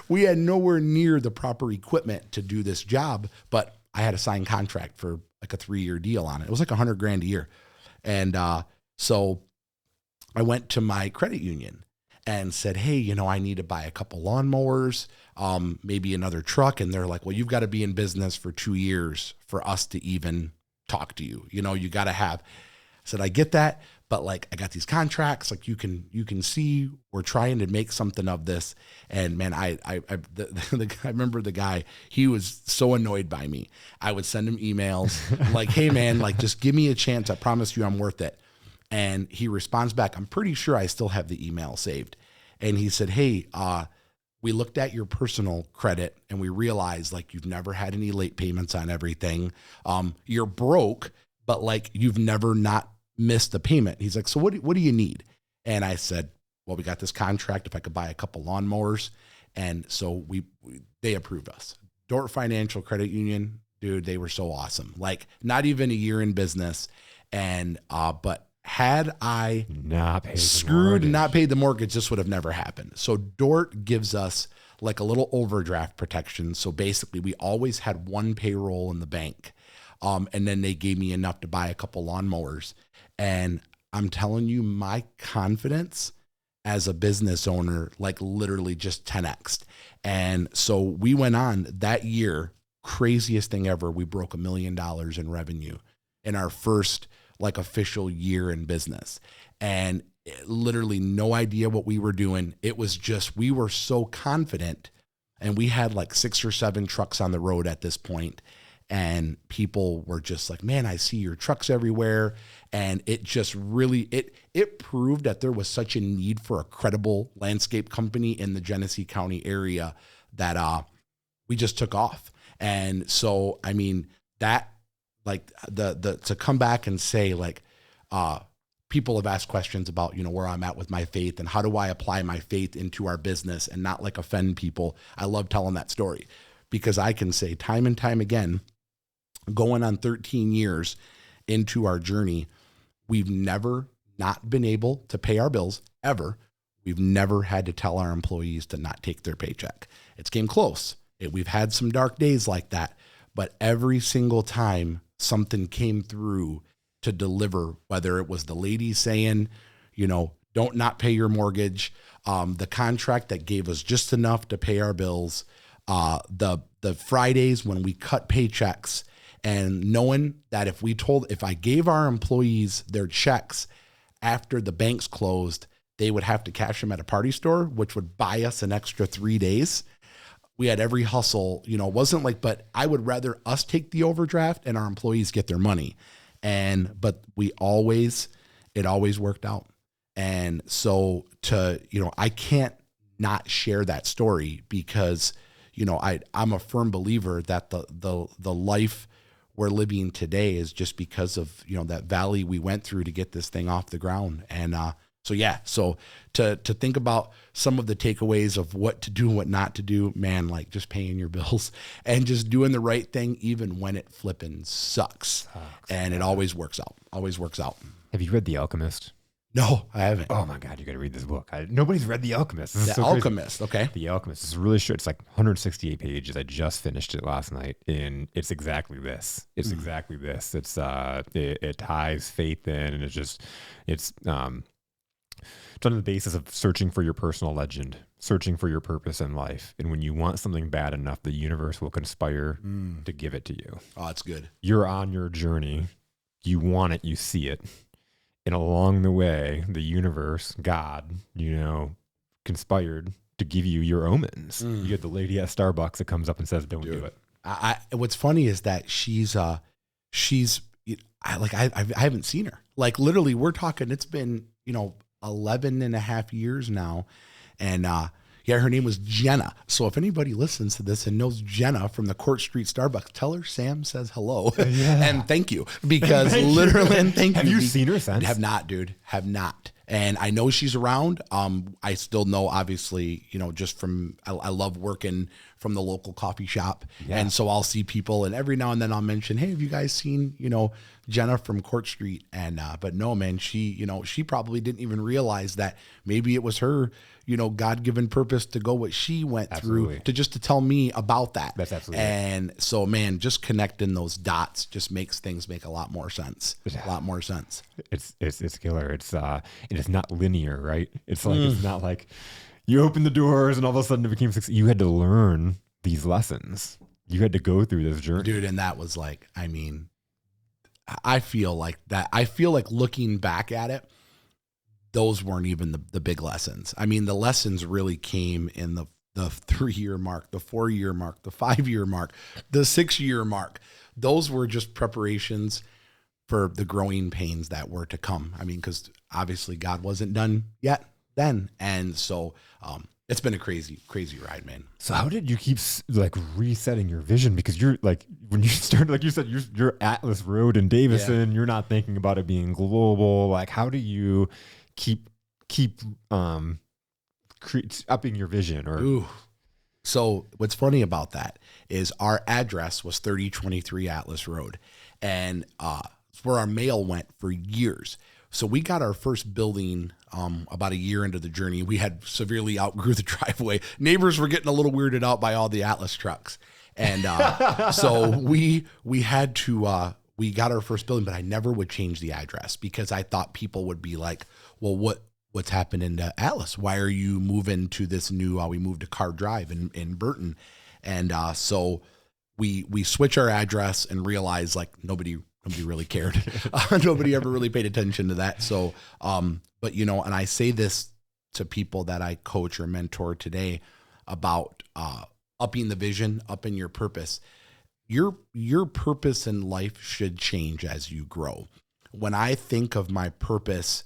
We had nowhere near the proper equipment to do this job, but I had a signed contract for a 3-year deal on it. It was $100,000 a year. And so I went to my credit union and said, hey, I need to buy a couple lawnmowers, maybe another truck. And they're like, well, you've got to be in business for 2 years for us to even talk to you. You got to have. I said, I get that, but I got these contracts. You can see we're trying to make something of this. And man, I remember the guy, he was so annoyed by me. I would send him emails hey man, just give me a chance. I promise you I'm worth it. And he responds back, I'm pretty sure I still have the email saved. And he said, hey, we looked at your personal credit and we realized like you've never had any late payments on everything. You're broke, but like you've never not missed a payment. He's like, so what do you need? And I said, well, we got this contract. If I could buy a couple lawnmowers. And so they approved us. Dort Financial Credit Union, dude, they were so awesome. Like not even a year in business. And, but had I not paid the mortgage, this would have never happened. So Dort gives us like a little overdraft protection. So basically we always had one payroll in the bank. And then they gave me enough to buy a couple lawnmowers. And I'm telling you, my confidence as a business owner, like literally just 10x'd. And so we went on that year, craziest thing ever. We broke $1 million in revenue in our first like official year in business, and literally no idea what we were doing. It was just, we were so confident, and we had like 6 or 7 trucks on the road at this point. And people were just like, man, I see your trucks everywhere. And it just really, it proved that there was such a need for a credible landscape company in the Genesee County area that we just took off. And so, I mean, that like to come back and say like, people have asked questions about, you know, where I'm at with my faith and how do I apply my faith into our business and not like offend people. I love telling that story because I can say time and time again, going on 13 years into our journey, we've never not been able to pay our bills ever. We've never had to tell our employees to not take their paycheck. It's came close. We've had some dark days like that, but every single time something came through to deliver, whether it was the lady saying, you know, don't not pay your mortgage, the contract that gave us just enough to pay our bills, the Fridays when we cut paychecks, and knowing that if I gave our employees their checks after the banks closed, they would have to cash them at a party store, which would buy us an extra 3 days. We had every hustle, you know, it wasn't like, but I would rather us take the overdraft and our employees get their money. But it always worked out. And so I can't not share that story because, you know, I'm a firm believer that the life we're living today is just because of, you know, that valley we went through to get this thing off the ground. And, so to think about some of the takeaways of what to do and what not to do, man, like just paying your bills and just doing the right thing, even when it flipping sucks. And it always works out. Have you read The Alchemist? No, I haven't. Oh my God, you got to read this book. Nobody's read The Alchemist. The Alchemist, okay. The Alchemist is really short. It's like 168 pages. I just finished it last night, and it's exactly this. It's it ties faith in, and it's on the basis of searching for your personal legend, searching for your purpose in life. And when you want something bad enough, the universe will conspire to give it to you. Oh, that's good. You're on your journey. You want it. You see it. And along the way, the universe, God, you know, conspired to give you your omens. You get the lady at Starbucks that comes up and says, don't do it. What's funny is that I haven't seen her. Like literally we're talking, it's been, you know, 11 and a half years now. And, her name was Jenna. So if anybody listens to this and knows Jenna from the Court Street Starbucks, tell her Sam says hello and thank you because thank you. Have you seen her since? Have not, dude. Have not. And I know she's around. I still know, obviously, you know, just from, I love working from the local coffee shop. Yeah. And so I'll see people and every now and then I'll mention, hey, have you guys seen, you know, Jenna from Court Street? And, but no, man, she probably didn't even realize that maybe it was her, you know, God-given purpose to go what she went through to tell me about that. That's absolutely And so, man, just connecting those dots just makes things make a lot more sense. It's killer. It's not linear, right? It's like, it's not like you open the doors and all of a sudden it became success. You had to learn these lessons. You had to go through this journey. Dude, and that was like, I mean, I feel like looking back at it, those weren't even the big lessons. I mean, the lessons really came in the 3-year mark, the 4-year mark, the 5-year mark, the 6-year mark. Those were just preparations for the growing pains that were to come. I mean, because obviously God wasn't done yet then. And so, It's been a crazy ride, man. So how did you keep like resetting your vision? Because you're like, when you started, like you said, you're Atlas Road in Davison, you're not thinking about it being global. Like, how do you keep upping your vision? Or Ooh. So what's funny about that is our address was 3023 Atlas Road, and it's where our mail went for years. So we got our first building about a year into the journey. We had severely outgrew the driveway. Neighbors were getting a little weirded out by all the Atlas trucks. And so we had to, we got our first building, but I never would change the address because I thought people would be like, well, what's happening to Atlas? Why are you moving to this new, we moved to Car Drive in Burton. And so we switch our address and realize like nobody really cared. Nobody ever really paid attention to that. So, but you know, and I say this to people that I coach or mentor today about upping the vision, upping your purpose. Your purpose in life should change as you grow. When I think of my purpose,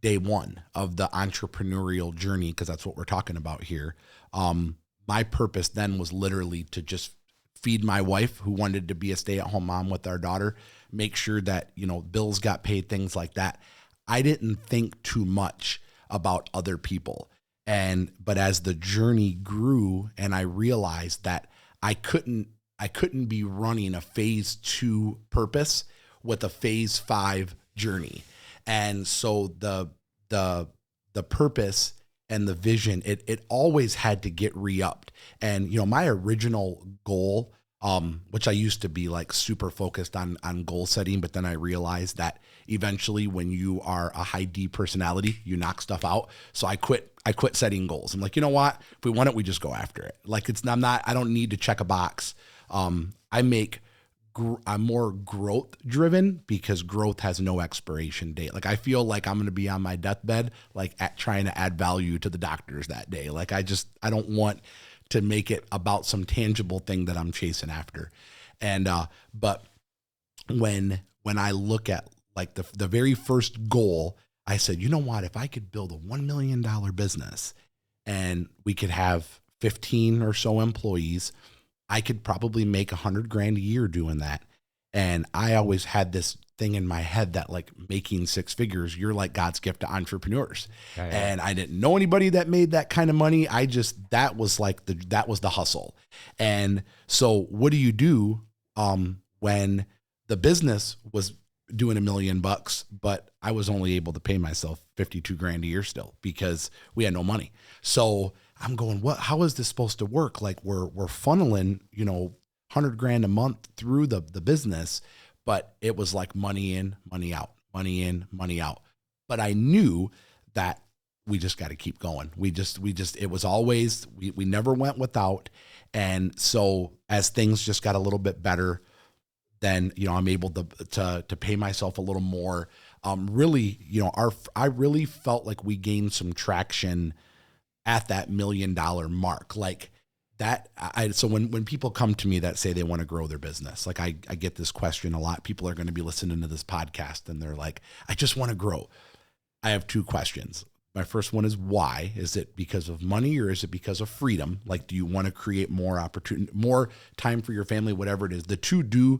day one of the entrepreneurial journey, because that's what we're talking about here, my purpose then was literally to just feed my wife, who wanted to be a stay-at-home mom with our daughter, make sure that, you know, bills got paid, things like that. I didn't think too much about other people. But as the journey grew and I realized that I couldn't be running a phase 2 purpose with a phase 5 journey. And so the purpose and the vision, it always had to get re-upped. And, you know, my original goal, which I used to be like super focused on goal setting, but then I realized that eventually when you are a high D personality, you knock stuff out. So I quit setting goals. I'm like, you know what? If we want it, we just go after it. Like I don't need to check a box. I'm more growth driven because growth has no expiration date. Like I feel like I'm going to be on my deathbed, like trying to add value to the doctors that day. Like I don't want to make it about some tangible thing that I'm chasing after. And, but when I look at like the very first goal, I said, you know what, if I could build a $1 million business and we could have 15 or so employees, I could probably make $100,000 a year doing that. And I always had this thing in my head that like making 6 figures, you're like God's gift to entrepreneurs. Yeah. And I didn't know anybody that made that kind of money. That was the hustle. And so what do you do when the business was doing $1 million, but I was only able to pay myself $52,000 a year still because we had no money. So I'm going, how is this supposed to work? Like we're funneling, you know, $100,000 a month through the business, but it was like money in, money out, money in, money out. But I knew that we just got to keep going. It was always, we never went without. And so as things just got a little bit better, then, you know, I'm able to pay myself a little more. Really, you know, I really felt like we gained some traction at that $1 million mark. Like that. So when people come to me that say they want to grow their business, like I get this question a lot. People are going to be listening to this podcast and they're like, I just want to grow. I have 2 questions. My first one is why? Is it because of money or is it because of freedom? Like, do you want to create more opportunity, more time for your family, whatever it is? The two do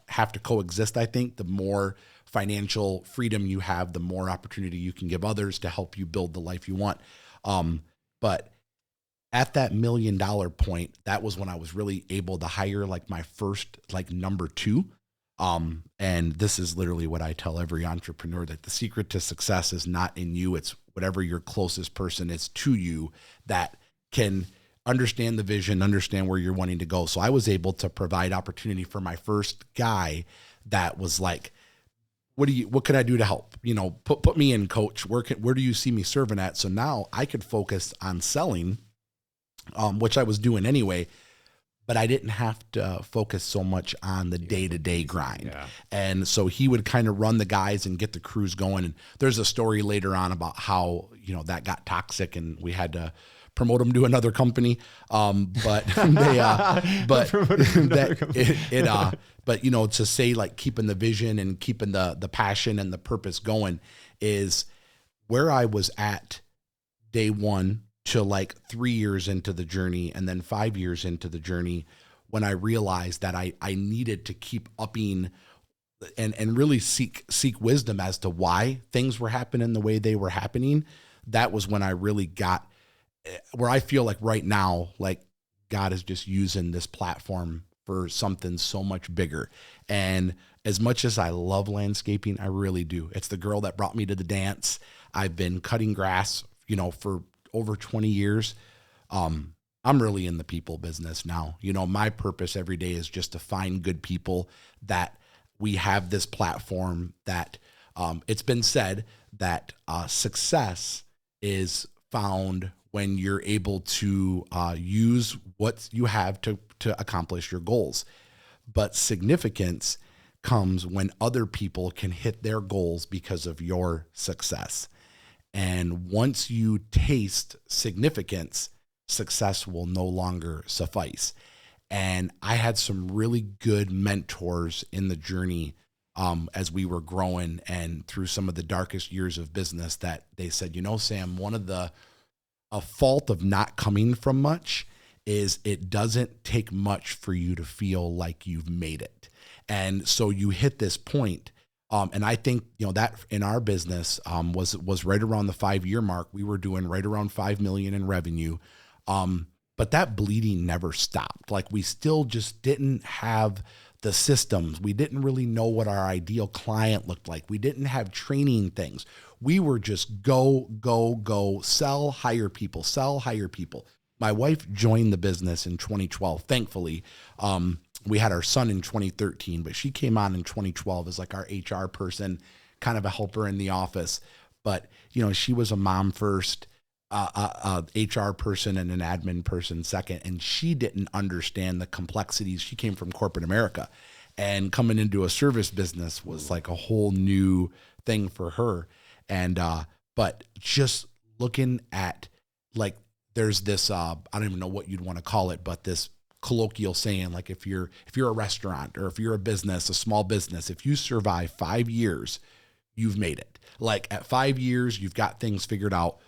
have to coexist. I think the more financial freedom you have, the more opportunity you can give others to help you build the life you want. But at that $1 million point, that was when I was really able to hire like my first like number 2. And this is literally what I tell every entrepreneur, that the secret to success is not in you. It's whatever your closest person is to you that can understand the vision, understand where you're wanting to go. So I was able to provide opportunity for my first guy that was like, what can I do to help? You know, put me in, coach. Where do you see me serving at? So now I could focus on selling, which I was doing anyway, but I didn't have to focus so much on the day-to-day grind. Yeah. And so he would kind of run the guys and get the crews going. And there's a story later on about how, you know, that got toxic and we had to promote him to another company. But you know, to say like keeping the vision and keeping the passion and the purpose going is where I was at day one to like 3 years into the journey and then 5 years into the journey when I realized that I needed to keep upping and really seek wisdom as to why things were happening the way they were happening. That was when I really got where I feel like right now, like God is just using this platform for something so much bigger. And as much as I love landscaping, I really do. It's the girl that brought me to the dance. I've been cutting grass, for over 20 years. I'm really in the people business now. My purpose every day is just to find good people that we have this platform that it's been said that success is found when you're able to use what you have to accomplish your goals. But significance comes when other people can hit their goals because of your success. And once you taste significance, success will no longer suffice. And I had some really good mentors in the journey as we were growing and through some of the darkest years of business that they said, Sam, one of a fault of not coming from much is it doesn't take much for you to feel like you've made it. And so you hit this point. And I think, that in our business was right around the 5-year mark. We were doing right around 5 million in revenue. But that bleeding never stopped. Like we still just didn't have the systems. We didn't really know what our ideal client looked like. We didn't have training things. We were just go, sell, hire people. My wife joined the business in 2012. Thankfully, we had our son in 2013, but she came on in 2012 as like our HR person, kind of a helper in the office. But, she was a mom first, a HR person and an admin person second, and she didn't understand the complexities. She came from corporate America, and coming into a service business was like a whole new thing for her. And but just looking at like there's this I don't even know what you'd want to call it, but this colloquial saying, like if you're a restaurant or if you're a small business, if you survive 5 years, you've made it. Like at 5 years, you've got things figured out.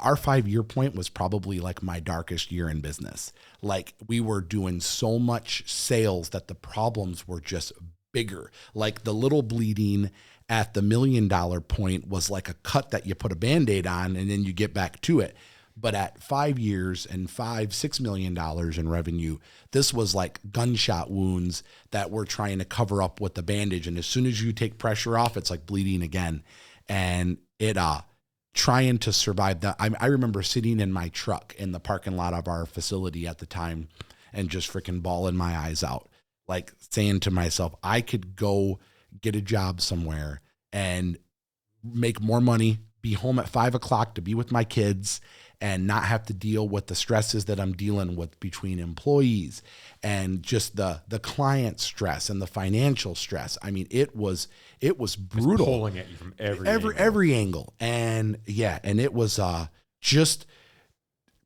Our 5-year point was probably like my darkest year in business. Like we were doing so much sales that the problems were just bigger. Like the little bleeding at the $1 million point was like a cut that you put a Band-Aid on and then you get back to it. But at 5 years and $6 million in revenue, this was like gunshot wounds that we're trying to cover up with the bandage. And as soon as you take pressure off, it's like bleeding again. And it, trying to survive that. I remember sitting in my truck in the parking lot of our facility at the time and just freaking bawling my eyes out, like saying to myself, I could go get a job somewhere and make more money, be home at 5 o'clock to be with my kids and not have to deal with the stresses that I'm dealing with between employees and just the client stress and the financial stress. I mean, it was brutal. It's pulling at you from every angle. And yeah, and it was just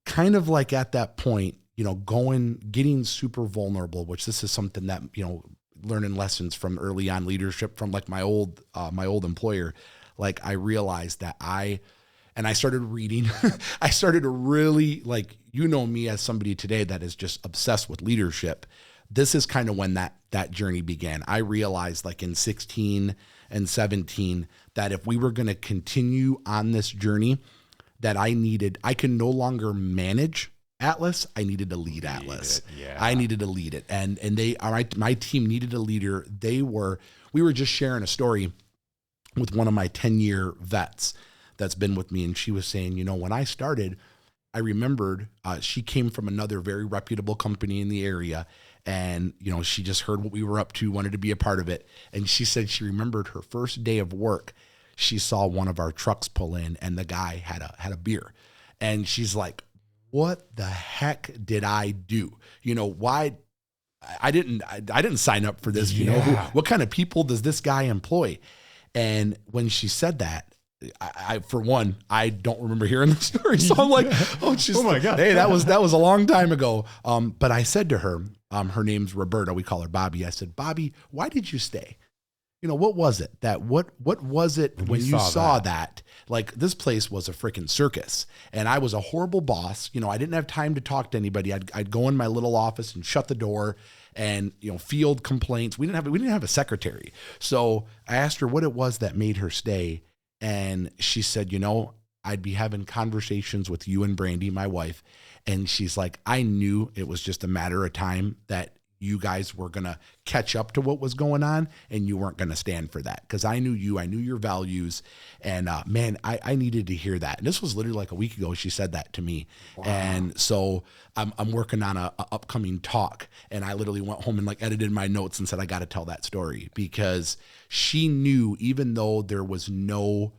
kind of like at that point, getting super vulnerable, which this is something that, learning lessons from early on leadership from like my old employer. Like I realized that I started reading. I started to really like, me as somebody today that is just obsessed with leadership. This is kind of when that journey began. I realized like in 16 and 17 that if we were going to continue on this journey, that I can no longer manage Atlas. I needed to lead Atlas. Yeah. I needed to lead it. And my team needed a leader. We were just sharing a story with one of my 10-year vets that's been with me. And she was saying, when I started, I remembered she came from another very reputable company in the area. And, she just heard what we were up to, wanted to be a part of it. And she said she remembered her first day of work. She saw one of our trucks pull in and the guy had a beer. And she's like, what the heck did I do? Why? I didn't sign up for this. What kind of people does this guy employ? And when she said that, I for one, I don't remember hearing the story. So I'm like, oh my God. Hey, that was a long time ago. But I said to her, her name's Roberta. We call her Bobby. I said, Bobby, why did you stay? what was it what was it when you saw that? Like, this place was a freaking circus, and I was a horrible boss. I didn't have time to talk to anybody. I'd go in my little office and shut the door and, field complaints. We didn't have a secretary. So I asked her what it was that made her stay. And she said, I'd be having conversations with you and Brandy, my wife. And she's like, I knew it was just a matter of time that you guys were going to catch up to what was going on, and you weren't going to stand for that. Cause I knew your values, and man, I needed to hear that. And this was literally like a week ago. She said that to me. Wow. And so I'm working on a upcoming talk, and I literally went home and like edited my notes and said, I got to tell that story, because she knew, even though there was no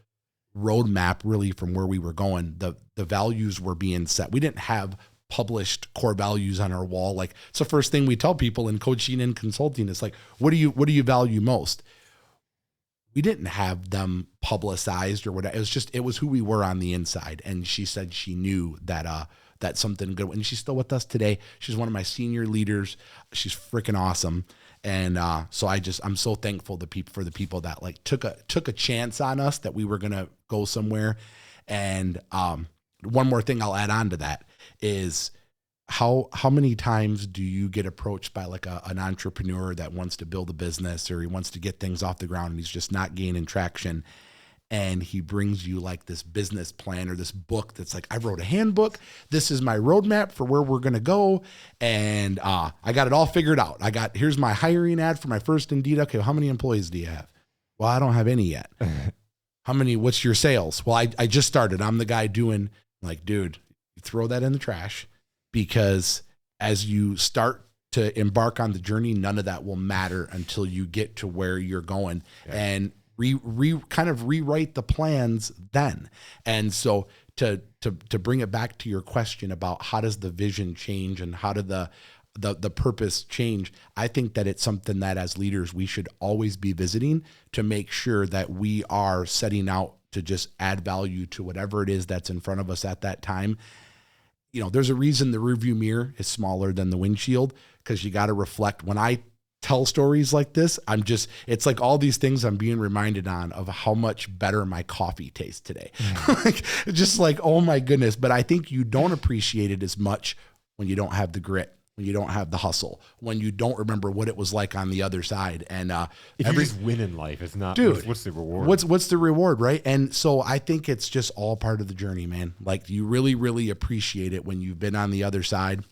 roadmap really from where we were going, the values were being set. We didn't have published core values on our wall. Like, it's the first thing we tell people in coaching and consulting. It's like, what do you value most? We didn't have them publicized or whatever. It was who we were on the inside. And she said she knew that that's something good. And she's still with us today. She's one of my senior leaders. She's freaking awesome. And so I'm so thankful for the people that like took a chance on us, that we were gonna go somewhere. And one more thing I'll add on to that is, how many times do you get approached by like an entrepreneur that wants to build a business, or he wants to get things off the ground and he's just not gaining traction, and he brings you like this business plan or this book that's like, I wrote a handbook, this is my roadmap for where we're going to go, and I got it all figured out. Here's my hiring ad for my first Indeed. Okay, how many employees do you have? Well, I don't have any yet. What's your sales? Well, I just started. I'm the guy doing. Like, dude, you throw that in the trash, because as you start to embark on the journey, none of that will matter until you get to where you're going. Yeah. And kind of rewrite the plans then. And so to bring it back to your question about how does the vision change and how did the purpose change, I think that it's something that as leaders we should always be visiting to make sure that we are setting out to just add value to whatever it is that's in front of us at that time. There's a reason the rearview mirror is smaller than the windshield, because you got to reflect. When I tell stories like this, it's like all these things I'm being reminded of how much better my coffee tastes today. Just like, oh my goodness. But I think you don't appreciate it as much when you don't have the grit, when you don't have the hustle, when you don't remember what it was like on the other side. And if you just win in life, it's not, dude, what's the reward? What's the reward, right? And so I think it's just all part of the journey, man. Like, you really, really appreciate it when you've been on the other side.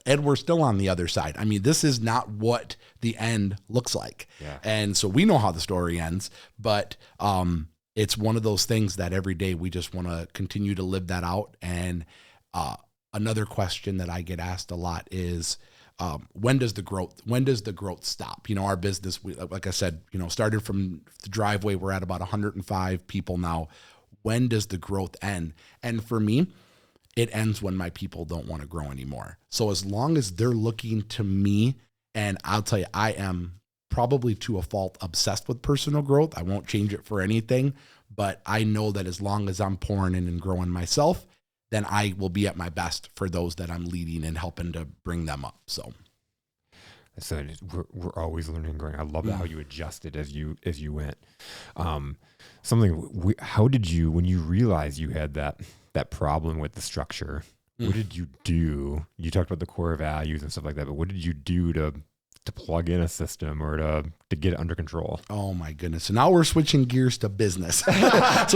And we're still on the other side. I mean, this is not what the end looks like. Yeah. And so we know how the story ends, but it's one of those things that every day we just want to continue to live that out. And another question that I get asked a lot is, when does the growth stop? Our business, like I said, started from the driveway. We're at about 105 people now. When does the growth end? And for me, it ends when my people don't want to grow anymore. So as long as they're looking to me, and I'll tell you, I am probably to a fault obsessed with personal growth. I won't change it for anything, but I know that as long as I'm pouring in and growing myself, then I will be at my best for those that I'm leading and helping to bring them up. So we're always learning and growing. I love how you adjusted as you went. How did you, when you realized you had that problem with the structure, what did you do? You talked about the core values and stuff like that, but what did you do to plug in a system or to get it under control? Oh my goodness. So now we're switching gears to business. So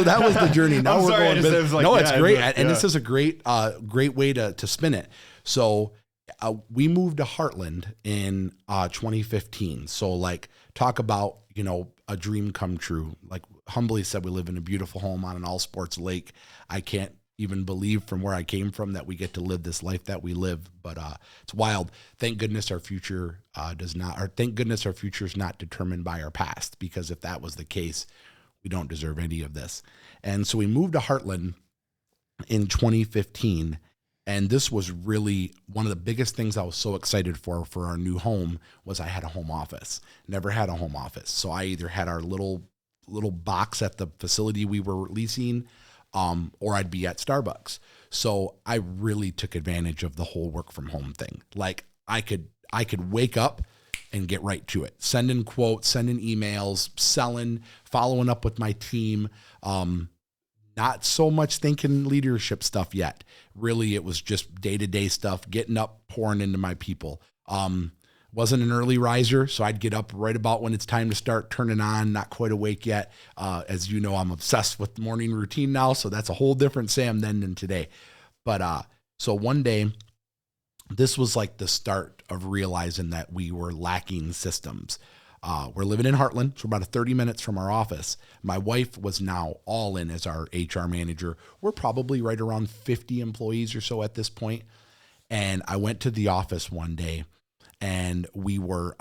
that was the journey. Now we're going business. Like, no, it's great. And this is a great way to spin it. So we moved to Heartland in 2015. So like, talk about, a dream come true. Like, humbly said, we live in a beautiful home on an all sports lake. I can't even believe from where I came from that we get to live this life that we live, but it's wild. Thank goodness our future thank goodness our future is not determined by our past, because if that was the case, we don't deserve any of this. And so we moved to Heartland in 2015, and this was really one of the biggest things I was so excited for our new home was I had a home office. Never had a home office. So I either had our little box at the facility we were leasing, or I'd be at Starbucks. So I really took advantage of the whole work from home thing. Like, I could wake up, and get right to it. Sending quotes, sending emails, selling, following up with my team. Not so much thinking leadership stuff yet. Really, it was just day-to-day stuff, getting up, pouring into my people. Wasn't an early riser, so I'd get up right about when it's time to start turning on, not quite awake yet. As you know, I'm obsessed with the morning routine now, so that's a whole different Sam then than today. But so one day, this was like the start of realizing that we were lacking systems. We're living in Heartland, so we're about 30 minutes from our office. My wife was now all in as our HR manager. We're probably right around 50 employees or so at this point. And I went to the office one day, and we were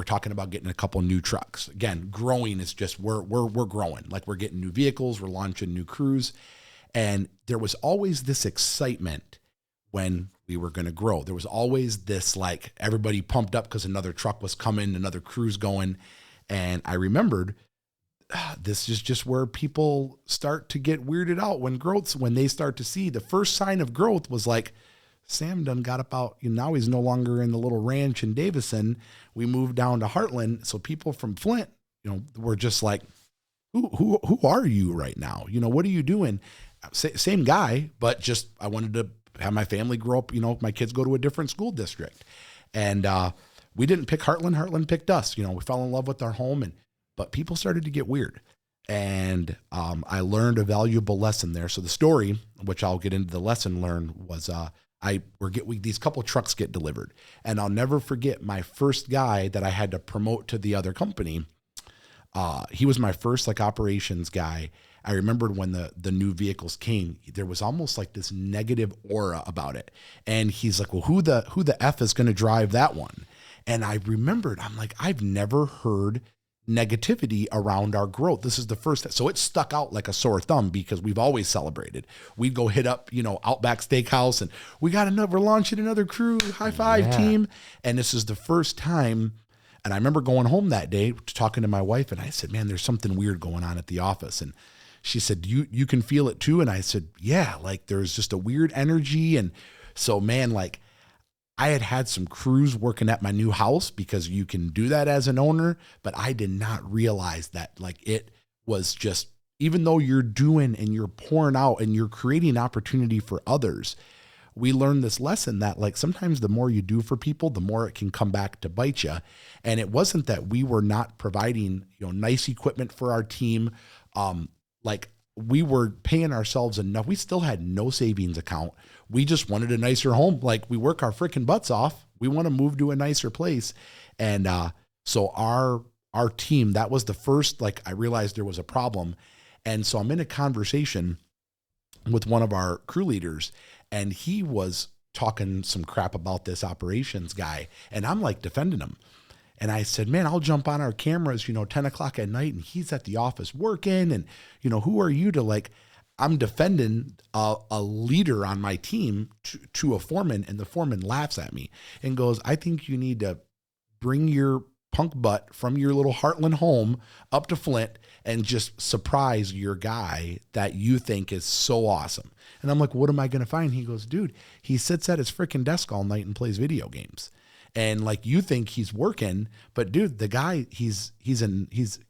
talking about getting a couple new trucks. Again, growing is just we're growing. Like, we're getting new vehicles, we're launching new crews, and there was always this excitement when we were going to grow. There was always this, like, everybody pumped up because another truck was coming, another crew's going. And I remembered this is just where people start to get weirded out when they start to see the first sign of growth was like, Sam done got up out, now he's no longer in the little ranch in Davison. We moved down to Heartland. So people from Flint, were just like, who are you right now? What are you doing? Same guy, but just, I wanted to have my family grow up, my kids go to a different school district. And we didn't pick Heartland. Heartland picked us. We fell in love with our home, but people started to get weird. And I learned a valuable lesson there. So the story, which I'll get into the lesson learned, was these couple trucks get delivered. And I'll never forget my first guy that I had to promote to the other company. He was my first operations guy. I remembered when the new vehicles came, there was almost like this negative aura about it. And he's like, well, who the F is going to drive that one? And I remembered, I'm like, I've never heard negativity around our growth. This is the first. So it stuck out like a sore thumb because we've always celebrated. We'd go hit up, Outback Steakhouse, and we're launching another crew, high five team. And this is the first time. And I remember going home that day talking to my wife, and I said, man, there's something weird going on at the office. And she said, you can feel it too? And I said, yeah, there's just a weird energy. And so, man, I had some crews working at my new house because you can do that as an owner, but I did not realize that it was just, even though you're doing and you're pouring out and you're creating opportunity for others, we learned this lesson that sometimes the more you do for people, the more it can come back to bite you. And it wasn't that we were not providing, nice equipment for our team. We were paying ourselves enough. We still had no savings account. We just wanted a nicer home. We work our freaking butts off. We want to move to a nicer place. And so our team, that was the first, I realized there was a problem. And so I'm in a conversation with one of our crew leaders, and he was talking some crap about this operations guy. And I'm defending him. And I said, man, I'll jump on our cameras, 10 o'clock at night, and he's at the office working. And, who are you to I'm defending a leader on my team to a foreman, and the foreman laughs at me and goes, I think you need to bring your punk butt from your little Heartland home up to Flint and just surprise your guy that you think is so awesome. And I'm like, what am I going to find? He goes, dude, he sits at his freaking desk all night and plays video games. And you think he's working, but dude, the guy, he's can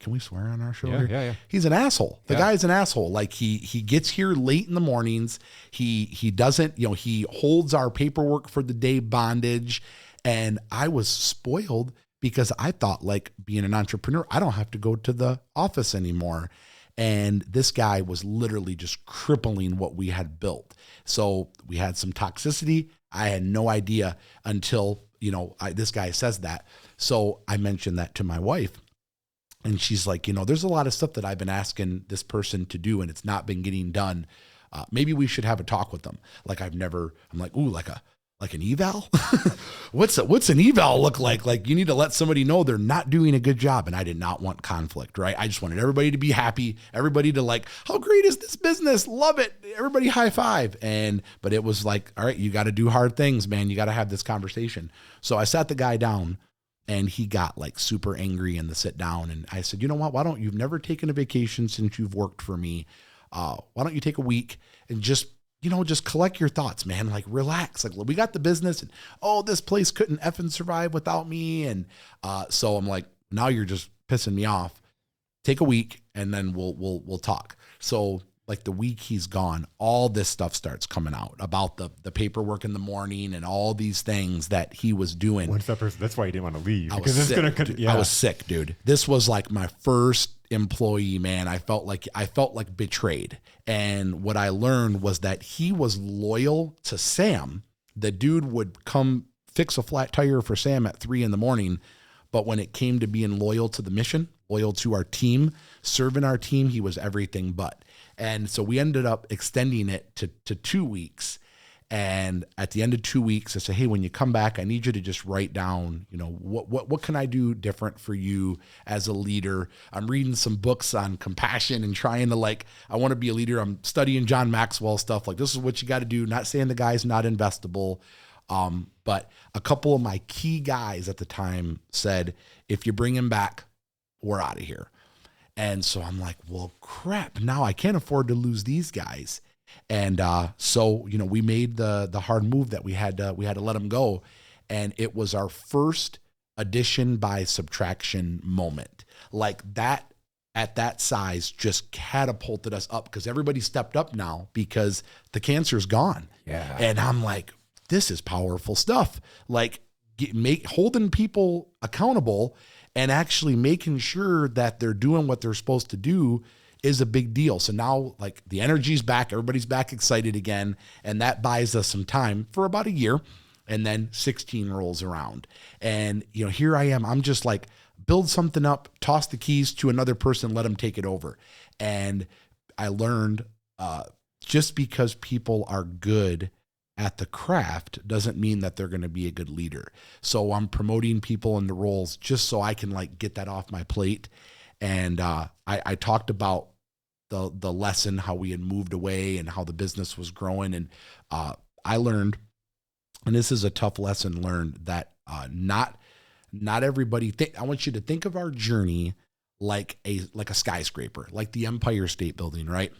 we swear on our show here? Yeah. He's an asshole. The guy's an asshole. He gets here late in the mornings. He doesn't, he holds our paperwork for the day bondage. And I was spoiled because I thought being an entrepreneur, I don't have to go to the office anymore. And this guy was literally just crippling what we had built. So we had some toxicity. I had no idea until this guy says that. So I mentioned that to my wife, and she's like, there's a lot of stuff that I've been asking this person to do, and it's not been getting done. Maybe we should have a talk with them. I'm like, ooh, like an eval? What's an eval look like? You need to let somebody know they're not doing a good job. And I did not want conflict, right? I just wanted everybody to be happy, everybody to how great is this business? Love it. Everybody high five. But it was all right, you got to do hard things, man. You got to have this conversation. So I sat the guy down, and he got super angry in the sit down. And I said, you know what? You've never taken a vacation since you've worked for me. Why don't you take a week and just just collect your thoughts, man. Like, relax. Like, we got the business, and this place couldn't effing survive without me. And so I'm like, now you're just pissing me off. Take a week, and then we'll talk. So like the week he's gone, all this stuff starts coming out about the paperwork in the morning and all these things that he was doing. What's that person? That's why he didn't want to leave. I was sick, dude. This was like my first employee, man. I felt like betrayed. And what I learned was that he was loyal to Sam. The dude would come fix a flat tire for Sam at 3 a.m. But when it came to being loyal to the mission, loyal to our team, serving our team, he was everything but. And so we ended up extending it to 2 weeks. And at the end of 2 weeks, I said, hey, when you come back, I need you to just write down, what can I do different for you as a leader? I'm reading some books on compassion and trying to I want to be a leader. I'm studying John Maxwell stuff. Like, this is what you got to do. Not saying the guy's not investable. But a couple of my key guys at the time said, if you bring him back, we're out of here. And so I'm like, well, crap, now I can't afford to lose these guys. And so, we made the hard move that we had to let him go. And it was our first addition by subtraction moment. Like that, at that size, just catapulted us up because everybody stepped up now because the cancer's gone. Yeah. And I'm like, this is powerful stuff. Like holding people accountable and actually making sure that they're doing what they're supposed to do is a big deal. So now the energy's back, everybody's back excited again. And that buys us some time for about a year. And then 16 rolls around. And, here I am. I'm just build something up, toss the keys to another person, let them take it over. And I learned just because people are good at the craft doesn't mean that they're going to be a good leader. So I'm promoting people into roles just so I can get that off my plate. And I talked about the lesson, how we had moved away and how the business was growing. And I learned, and this is a tough lesson learned, that not everybody I want you to think of our journey like a skyscraper, like the Empire State Building, right?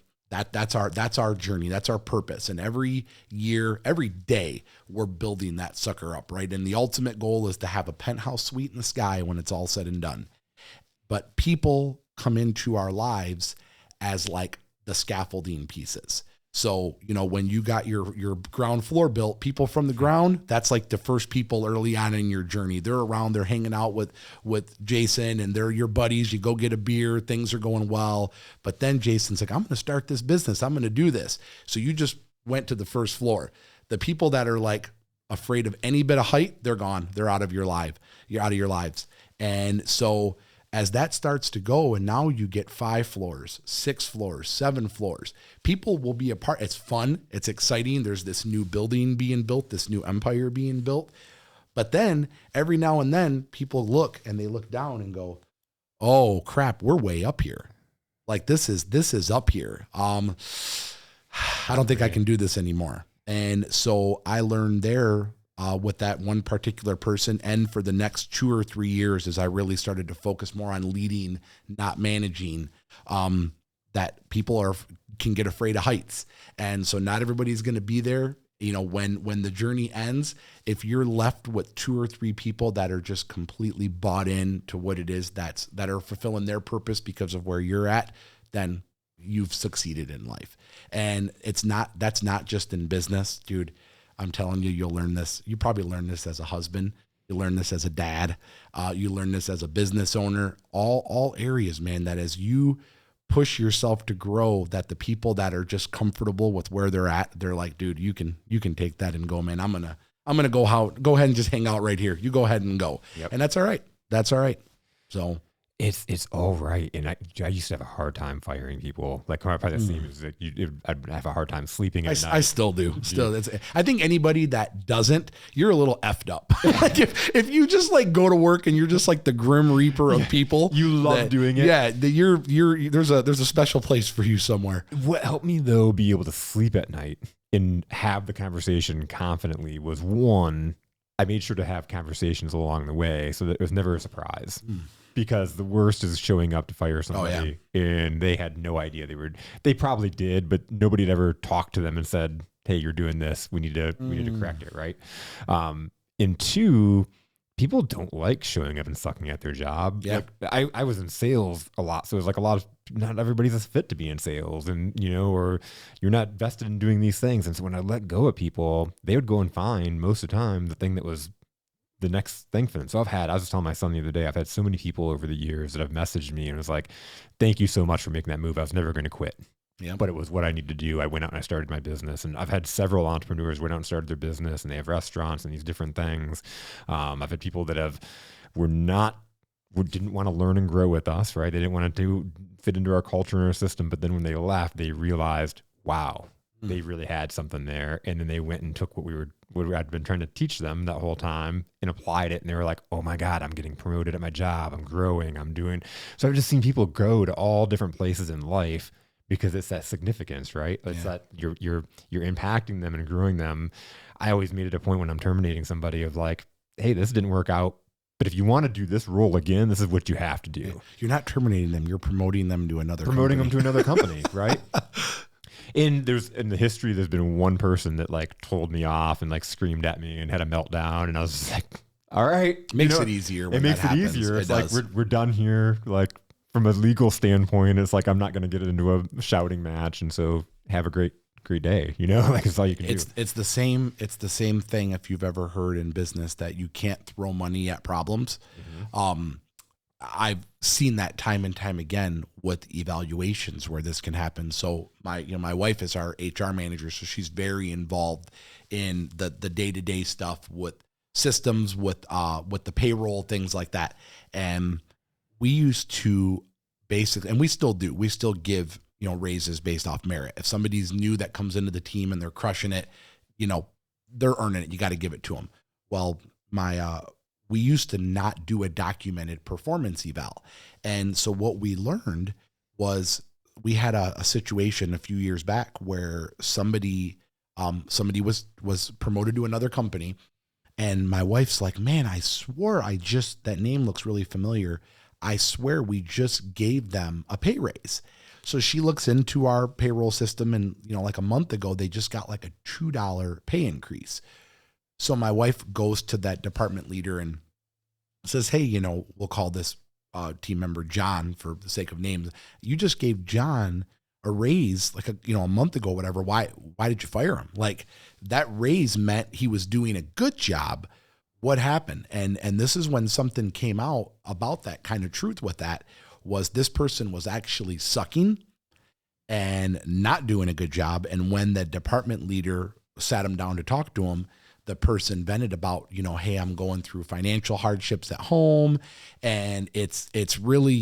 That's our journey. That's our purpose. And every year, every day, we're building that sucker up, right? And the ultimate goal is to have a penthouse suite in the sky when it's all said and done. But people come into our lives as the scaffolding pieces. So, when you got your ground floor built, people from the ground, that's the first people early on in your journey. They're around, they're hanging out with Jason, and they're your buddies. You go get a beer, things are going well. But then Jason's like, I'm going to start this business. I'm going to do this. So you just went to the first floor. The people that are afraid of any bit of height, they're gone. They're out of your life. You're out of your lives. And so as that starts to go, and now you get 5 floors, 6 floors, 7 floors, people will be a part. It's fun. It's exciting. There's this new building being built, this new empire being built. But then every now and then people look and they look down and go, oh crap, we're way up here. This is up here. I don't think I can do this anymore. And so I learned there with that one particular person, and for the next 2 or 3 years, as I really started to focus more on leading, not managing, that people can get afraid of heights. And so not everybody's going to be there. When the journey ends, if you're left with 2 or 3 people that are just completely bought in to what it is that are fulfilling their purpose because of where you're at, then you've succeeded in life. And that's not just in business, dude. I'm telling you, you'll learn this. You probably learn this as a husband. You learn this as a dad. You learn this as a business owner. All areas, man, that as you push yourself to grow, that the people that are just comfortable with where they're at, they're like, dude, you can take that and go, man. I'm gonna go ahead and just hang out right here. You go ahead and go. Yep. And that's all right. That's all right. So it's all right. And I used to have a hard time firing people. Probably the same as I'd have a hard time sleeping at night. I still do. I think anybody that doesn't, you're a little effed up. if you just go to work and you're just the grim reaper of people, you love doing it. Yeah, there's a special place for you somewhere. What helped me though be able to sleep at night and have the conversation confidently was, one, I made sure to have conversations along the way so that it was never a surprise. Because the worst is showing up to fire somebody and they had no idea they probably did, but nobody had ever talked to them and said, hey, you're doing this. We need to correct it. Right. And two, people don't like showing up and sucking at their job. Yeah. Like I was in sales a lot. So it was like a lot of, not everybody's as fit to be in sales, and, or you're not vested in doing these things. And so when I let go of people, they would go and find most of the time the thing that was the next thing for them. So I was just telling my son the other day, I've had so many people over the years that have messaged me and was like, thank you so much for making that move. I was never going to quit. Yeah. But it was what I needed to do. I went out and I started my business, and I've had several entrepreneurs went out and started their business, and they have restaurants and these different things. I've had people that didn't want to learn and grow with us, right? They didn't want to fit into our culture and our system. But then when they left, they realized, wow, they really had something there. And then they went and took what I'd been trying to teach them that whole time and applied it. And they were like, oh my God, I'm getting promoted at my job. I'm growing. So I've just seen people go to all different places in life, because it's that significance, right? It's that you're impacting them and growing them. I always made it a point when I'm terminating somebody of like, hey, this didn't work out, but if you want to do this role again, this is what you have to do. You're not terminating them. You're promoting them to another company, right? And in the history, there's been one person that like told me off and like screamed at me and had a meltdown. And I was just like, all right. Makes it easier. When it happens. It's like, we're done here. Like, from a legal standpoint, it's like, I'm not going to get into a shouting match. And so have a great day. Like it's all you can do. It's the same thing. If you've ever heard in business that you can't throw money at problems. Mm-hmm. I've seen that time and time again with evaluations where this can happen. So my wife is our HR manager. So she's very involved in the day-to-day stuff with systems, with the payroll, things like that. And we used to basically, and we still do, we still give, raises based off merit. If somebody's new that comes into the team and they're crushing it, they're earning it. You got to give it to them. Well, we used to not do a documented performance eval. And so what we learned was we had a situation a few years back where somebody was promoted to another company. And my wife's like, man, I swore that name looks really familiar. I swear we just gave them a pay raise. So she looks into our payroll system, and, like a month ago, they just got like a $2 pay increase. So my wife goes to that department leader and says, hey, we'll call this team member John for the sake of names. You just gave John a raise like a month ago, whatever. Why did you fire him? Like, that raise meant he was doing a good job. What happened? And this is when something came out about that kind of truth with that, was this person was actually sucking and not doing a good job. And when the department leader sat him down to talk to him, the person vented about, hey, I'm going through financial hardships at home, and it's really,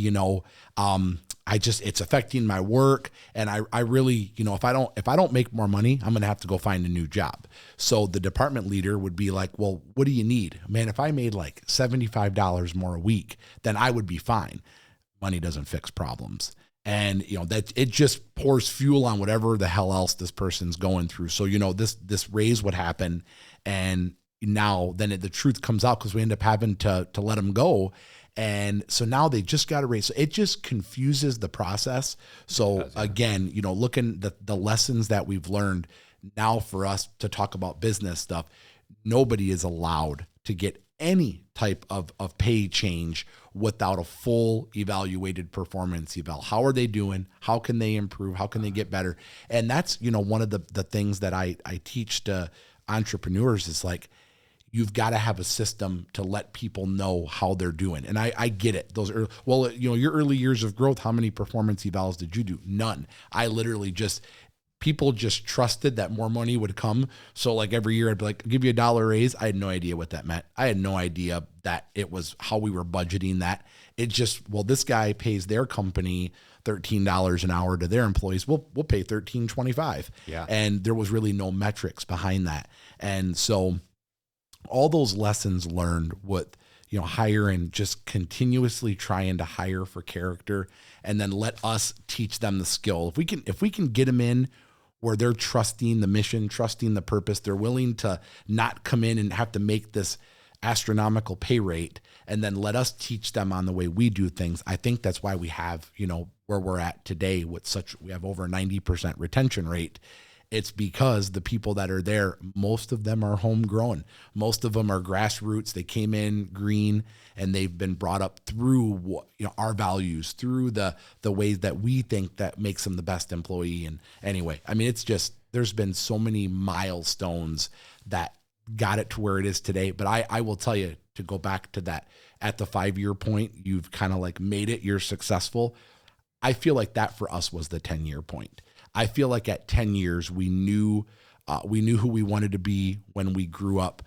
it's affecting my work. And I really, if I don't make more money, I'm going to have to go find a new job. So the department leader would be like, well, what do you need? Man, if I made like $75 more a week, then I would be fine. Money doesn't fix problems. And, that it just pours fuel on whatever the hell else this person's going through. So, this raise would happen. And now then the truth comes out, because we end up having to let them go. And so now they just got a raise. So it just confuses the process. So again, looking at the lessons that we've learned now for us to talk about business stuff, nobody is allowed to get any type of pay change without a full evaluated performance eval. How are they doing? How can they improve? How can they get better? And that's, one of the things that I teach to entrepreneurs is like, you've got to have a system to let people know how they're doing. And I get it. Those are, your early years of growth, how many performance evals did you do? None. I literally people just trusted that more money would come. So like every year I'd be like, I'll give you $1 raise. I had no idea what that meant. I had no idea that it was how we were budgeting that. It just, this guy pays their company $13 an hour to their employees. We'll pay $13.25. Yeah. And there was really no metrics behind that. And so all those lessons learned with, hiring, just continuously trying to hire for character, and then let us teach them the skill. If we can get them in where they're trusting the mission, trusting the purpose, they're willing to not come in and have to make this astronomical pay rate, and then let us teach them on the way we do things. I think that's why we have, where we're at today with we have over 90% retention rate. it's because the people that are there, most of them are homegrown. Most of them are grassroots. They came in green and they've been brought up through our values, through the ways that we think that makes them the best employee. And anyway, I mean, it's just, there's been so many milestones that got it to where it is today. But I will tell you, to go back to that, at the 5-year point, you've kind of like made it, you're successful. I feel like that for us was the 10-year point. I feel like at 10 years, we knew who we wanted to be when we grew up.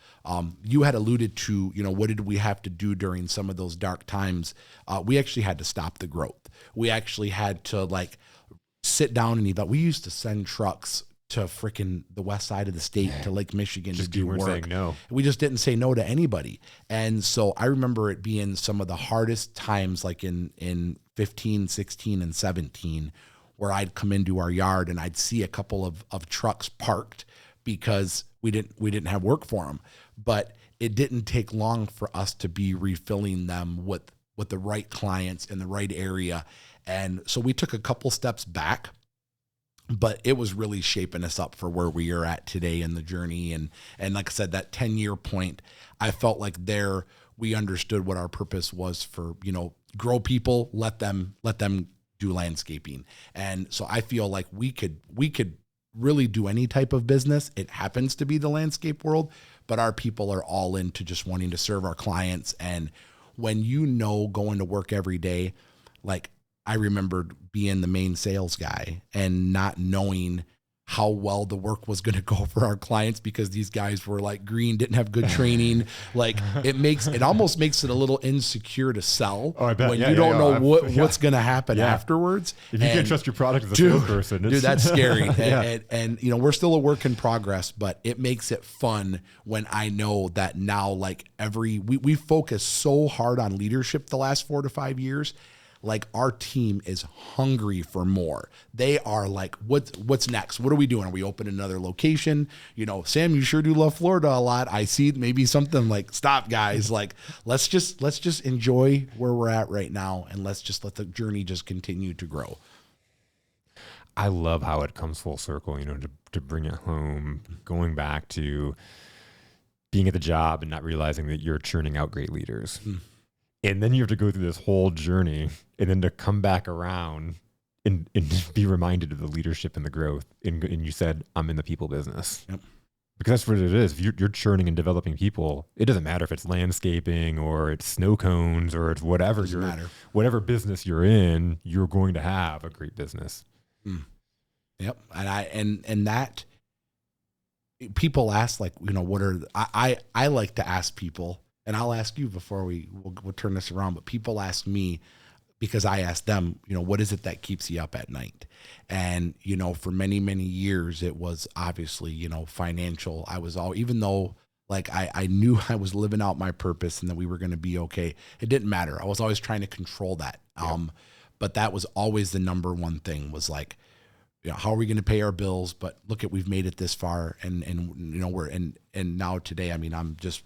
You had alluded to, what did we have to do during some of those dark times? We actually had to stop the growth. We actually had to sit down and evaluate. We used to send trucks to freaking the west side of the state, to Lake Michigan, just to do work. Saying no. We just didn't say no to anybody. And so I remember it being some of the hardest times, like in 15, 16, and 17, where I'd come into our yard and I'd see a couple of trucks parked because we didn't have work for them. But it didn't take long for us to be refilling them with the right clients in the right area. And so we took a couple steps back, but it was really shaping us up for where we are at today in the journey. And like I said, that 10-year point, I felt like there we understood what our purpose was for, grow people, let them do landscaping. And so I feel like we could really do any type of business. It happens to be the landscape world, but our people are all into just wanting to serve our clients. And when going to work every day, like I remembered being the main sales guy and not knowing how well the work was going to go for our clients because these guys were like green, didn't have good training. Like it almost makes it a little insecure to sell when you don't know what's going to happen afterwards. If you can't trust your product as a salesperson, dude, that's scary. And we're still a work in progress, but it makes it fun when I know that now, like we focus so hard on leadership the last 4 to 5 years. Like our team is hungry for more. They are like, what's next? What are we doing? Are we opening another location? Sam, you sure do love Florida a lot. I see maybe something like, stop guys. Like, let's just enjoy where we're at right now. And let's just let the journey just continue to grow. I love how it comes full circle, to bring it home, going back to being at the job and not realizing that you're churning out great leaders. And then you have to go through this whole journey and then to come back around and be reminded of the leadership and the growth. And you said, I'm in the people business. Yep. Because that's what it is. If you're churning and developing people, it doesn't matter if it's landscaping or it's snow cones or it's whatever. Whatever business you're in, you're going to have a great business. Yep. And that people ask, like, what are I like to ask people, and I'll ask you before we'll turn this around, but people ask me because I ask them, what is it that keeps you up at night? And, for many, many years, it was obviously, financial. I was even though like I knew I was living out my purpose and that we were going to be okay. It didn't matter. I was always trying to control that. Yep. But that was always the number one thing was like, how are we going to pay our bills? But look we've made it this far. And now today, I mean, I'm just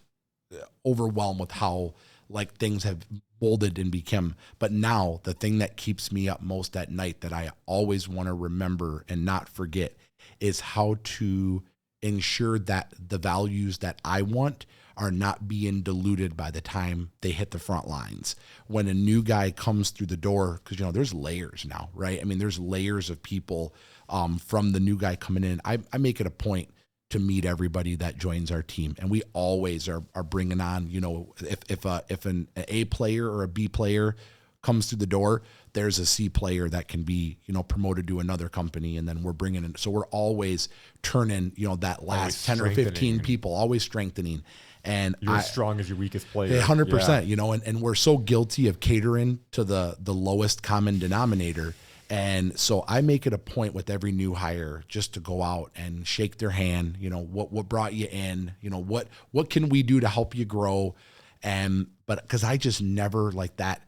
overwhelmed with how like things have molded and become. But now the thing that keeps me up most at night that I always want to remember and not forget is how to ensure that the values that I want are not being diluted by the time they hit the front lines. When a new guy comes through the door, because there's layers now, right? I mean, there's layers of people from the new guy coming in. I make it a point to meet everybody that joins our team. And we always are bringing on, if an A player or a B player comes through the door, there's a C player that can be, promoted to another company. And then we're bringing in, so we're always turning, that last 10 or 15 people, always strengthening. And you're as strong as your weakest player. 100%, and we're so guilty of catering to the lowest common denominator. And so I make it a point with every new hire just to go out and shake their hand, what brought you in, what can we do to help you grow? But cause I just never like that,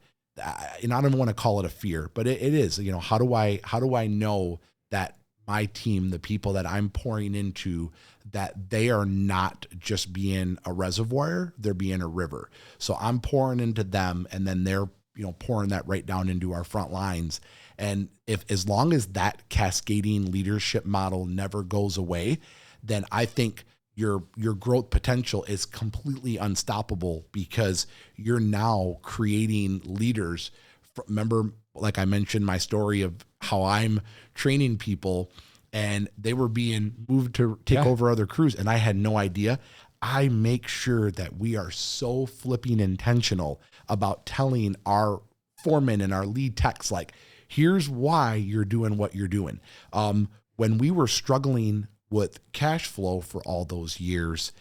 and I don't want to call it a fear, but it is, how do I know that my team, the people that I'm pouring into, that they are not just being a reservoir, they're being a river. So I'm pouring into them and then they're pouring that right down into our front lines. And as long as that cascading leadership model never goes away, then I think your growth potential is completely unstoppable, because you're now creating leaders. Remember, like I mentioned, my story of how I'm training people and they were being moved to take over other crews, and I had no idea. I make sure that we are so flipping intentional about telling our foremen and our lead techs, like, here's why you're doing what you're doing. When we were struggling with cash flow for all those years,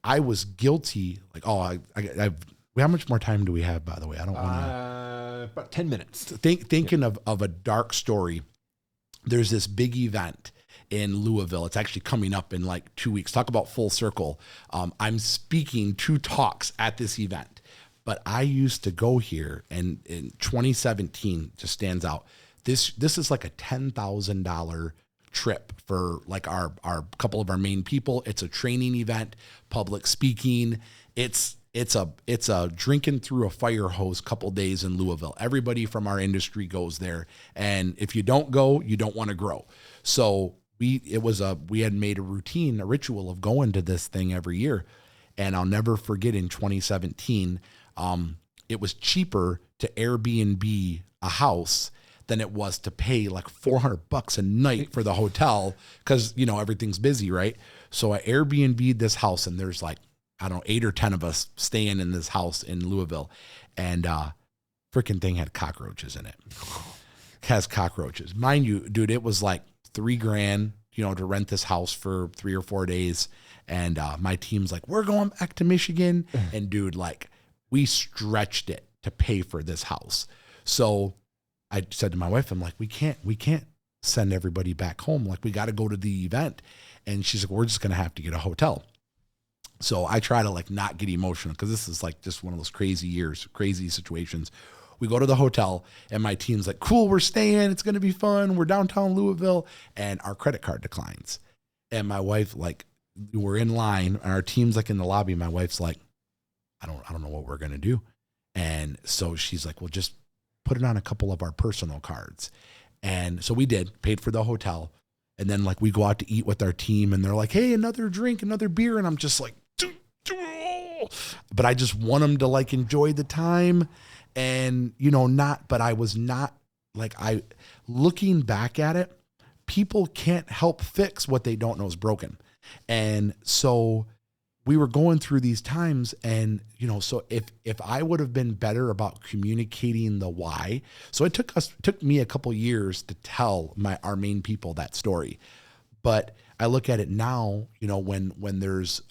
I was guilty. Like, how much more time do we have, by the way? I don't want to. About 10 minutes. Thinking of a dark story. There's this big event in Louisville. It's actually coming up in like 2 weeks. Talk about full circle. I'm speaking 2 talks at this event, but I used to go here, and in 2017 just stands out. This is like a $10,000 trip for like our couple of our main people. It's a training event, public speaking. It's a drinking through a fire hose couple days in Louisville. Everybody from our industry goes there, and if you don't go, you don't want to grow. So we had made a routine, a ritual of going to this thing every year. And I'll never forget, in 2017, it was cheaper to Airbnb a house than it was to pay like $400 a night for the hotel, because everything's busy, right? So I Airbnb'd this house, and there's like, I don't know, 8 or 10 of us staying in this house in Louisville, and freaking thing had cockroaches in it. Has cockroaches, mind you, dude. It was like $3,000, to rent this house for 3 or 4 days. And my team's like, we're going back to Michigan. And dude, like, we stretched it to pay for this house. So I said to my wife, I'm like, we can't send everybody back home. Like, we got to go to the event. And she's like, we're just going to have to get a hotel. So I try to like not get emotional, because this is like just one of those crazy situations. We go to the hotel, and my team's like, cool, we're staying. It's going to be fun. We're downtown Louisville. And our credit card declines. And my wife, like, we're in line, and our team's like in the lobby. My wife's like, I don't know what we're going to do. And so she's like, well, just put it on a couple of our personal cards. And so we did, paid for the hotel. And then like we go out to eat with our team, and they're like, hey, another drink, another beer. And I'm just like, but I just want them to like enjoy the time. And, but I was not like, looking back at it, people can't help fix what they don't know is broken. And so we were going through these times, and, so if I would have been better about communicating the why, so it took me a couple years to tell our main people that story. But I look at it now, when there's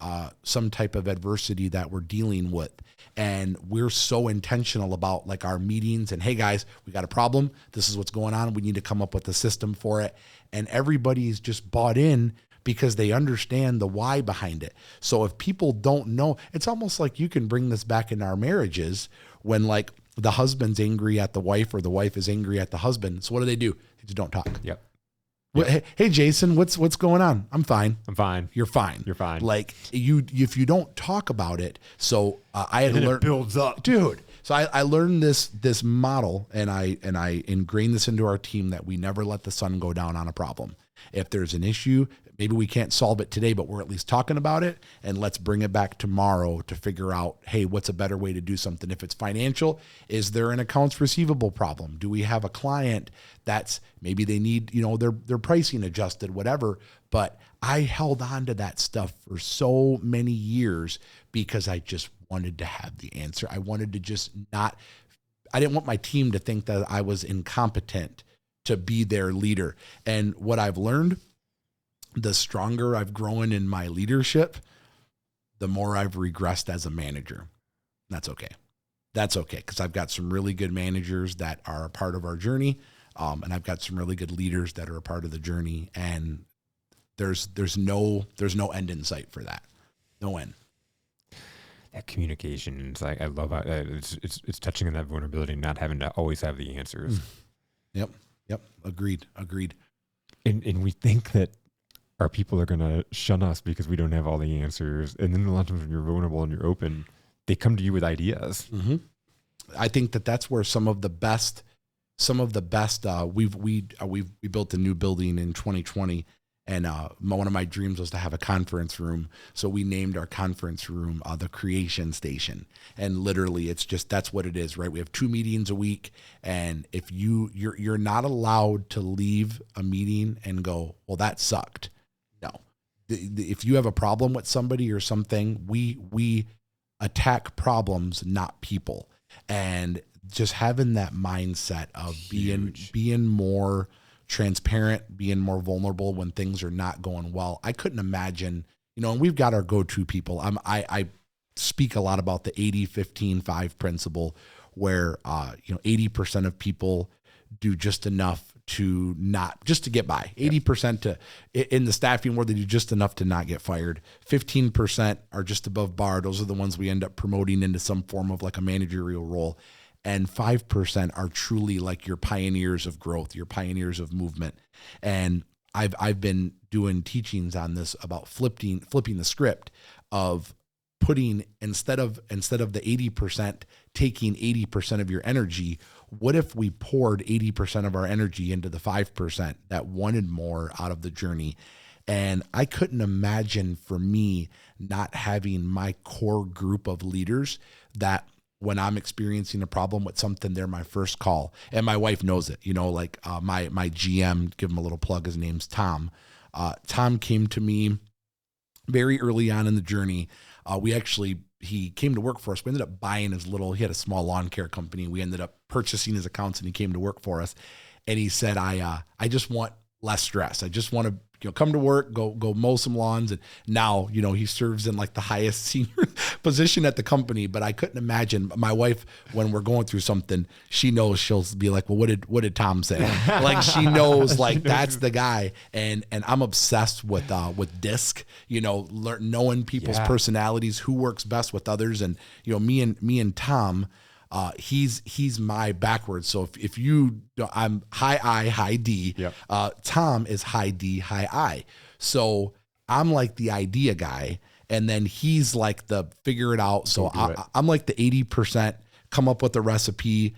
some type of adversity that we're dealing with, and we're so intentional about like our meetings, and hey guys, we got a problem. This is what's going on. We need to come up with a system for it. And everybody's just bought in because they understand the why behind it. So if people don't know, it's almost like you can bring this back in our marriages when like the husband's angry at the wife, or the wife is angry at the husband. So what do? They just don't talk. Yep. Hey, Jason, what's going on? I'm fine. You're fine. Like if you don't talk about it. So I had to learn. It builds up, dude. So I learned this model, and I ingrained this into our team, that we never let the sun go down on a problem. If there's an issue, maybe we can't solve it today, but we're at least talking about it, and let's bring it back tomorrow to figure out, hey, what's a better way to do something? If it's financial, is there an accounts receivable problem? Do we have a client that's maybe they need, their pricing adjusted, whatever. But I held on to that stuff for so many years because I just wanted to have the answer. I wanted to I didn't want my team to think that I was incompetent to be their leader. And what I've learned, the stronger I've grown in my leadership, the more I've regressed as a manager. That's okay. Because I've got some really good managers that are a part of our journey. And I've got some really good leaders that are a part of the journey. And there's no end in sight for that. No end. That communication, it's like, I love how it's touching on that vulnerability, not having to always have the answers. Yep. Agreed. And we think that our people are going to shun us because we don't have all the answers. And then a lot of times when you're vulnerable and you're open, they come to you with ideas. Mm-hmm. I think that's where some of the best, we built a new building in 2020. And one of my dreams was to have a conference room. So we named our conference room the Creation Station. And literally, that's what it is, right? We have 2 meetings a week. And if you're not allowed to leave a meeting and go, well, that sucked. No. If you have a problem with somebody or something, we attack problems, not people. And just having that mindset of being more transparent, being more vulnerable when things are not going well. I couldn't imagine, and we've got our go-to people. I speak a lot about the 80-15-5 principle where, 80% of people do just enough to get by. 80% in the staffing world, they do just enough to not get fired. 15% are just above bar. Those are the ones we end up promoting into some form of like a managerial role. And 5% are truly like your pioneers of growth, your pioneers of movement. And I've been doing teachings on this about flipping the script of putting instead of the 80% taking 80% of your energy. What if we poured 80% of our energy into the 5% that wanted more out of the journey? And I couldn't imagine for me not having my core group of leaders that when I'm experiencing a problem with something, they're my first call. And my wife knows it, my GM, give him a little plug. His name's Tom. Tom came to me very early on in the journey. He came to work for us. We ended up buying he had a small lawn care company. We ended up purchasing his accounts and he came to work for us. And he said, I just want less stress. I just want to come to work, go mow some lawns. And now, he serves in like the highest senior position at the company. But I couldn't imagine my wife, when we're going through something, she knows she'll be like, well, what did Tom say? Like she knows like that's the guy. And I'm obsessed with DISC, knowing people's personalities, who works best with others. And, me and Tom, he's my backwards. So if I'm high I, high D, Tom is high D, high I. So I'm like the idea guy. And then he's like the figure it out. So I'm like the 80%, come up with a recipe,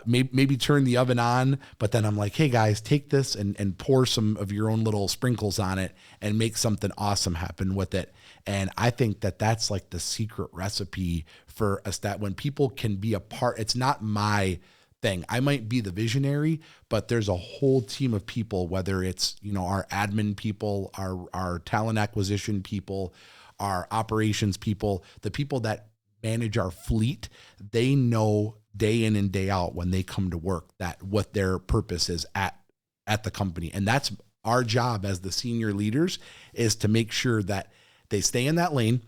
maybe turn the oven on, but then I'm like, hey guys, take this and pour some of your own little sprinkles on it and make something awesome happen with it. And I think that's like the secret recipe for us, that when people can be a part, it's not my thing. I might be the visionary, but there's a whole team of people, whether it's, our admin people, our talent acquisition people, our operations people, the people that manage our fleet, they know day in and day out when they come to work that what their purpose is at the company. And that's our job as the senior leaders, is to make sure that they stay in that lane.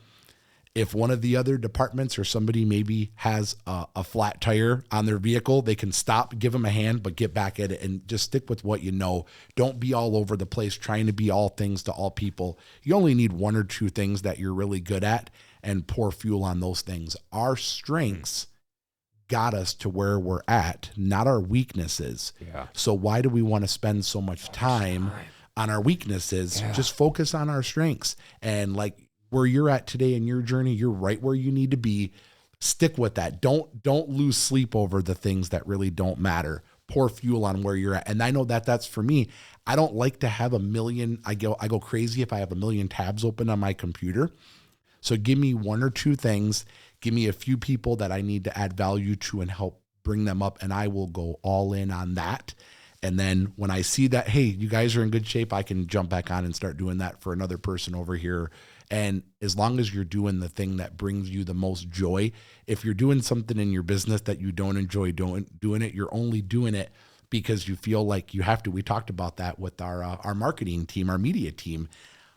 If one of the other departments or somebody maybe has a flat tire on their vehicle, they can stop, give them a hand, but get back at it and just stick with what you know. Don't be all over the place trying to be all things to all people. You only need 1 or 2 things that you're really good at and pour fuel on those things. Our strengths got us to where we're at, not our weaknesses. Yeah. So why do we want to spend so much time on our weaknesses? Yeah. Just focus on our strengths. And like where you're at today in your journey, you're right where you need to be. Stick with that. Don't lose sleep over the things that really don't matter. Pour fuel on where you're at. And I know that's for me. I don't like to have a million. I go crazy if I have a million tabs open on my computer. So give me 1 or 2 things. Give me a few people that I need to add value to and help bring them up. And I will go all in on that. And then when I see that, hey, you guys are in good shape, I can jump back on and start doing that for another person over here. And as long as you're doing the thing that brings you the most joy, if you're doing something in your business that you don't enjoy doing it, you're only doing it because you feel like you have to. We talked about that with our marketing team, our media team.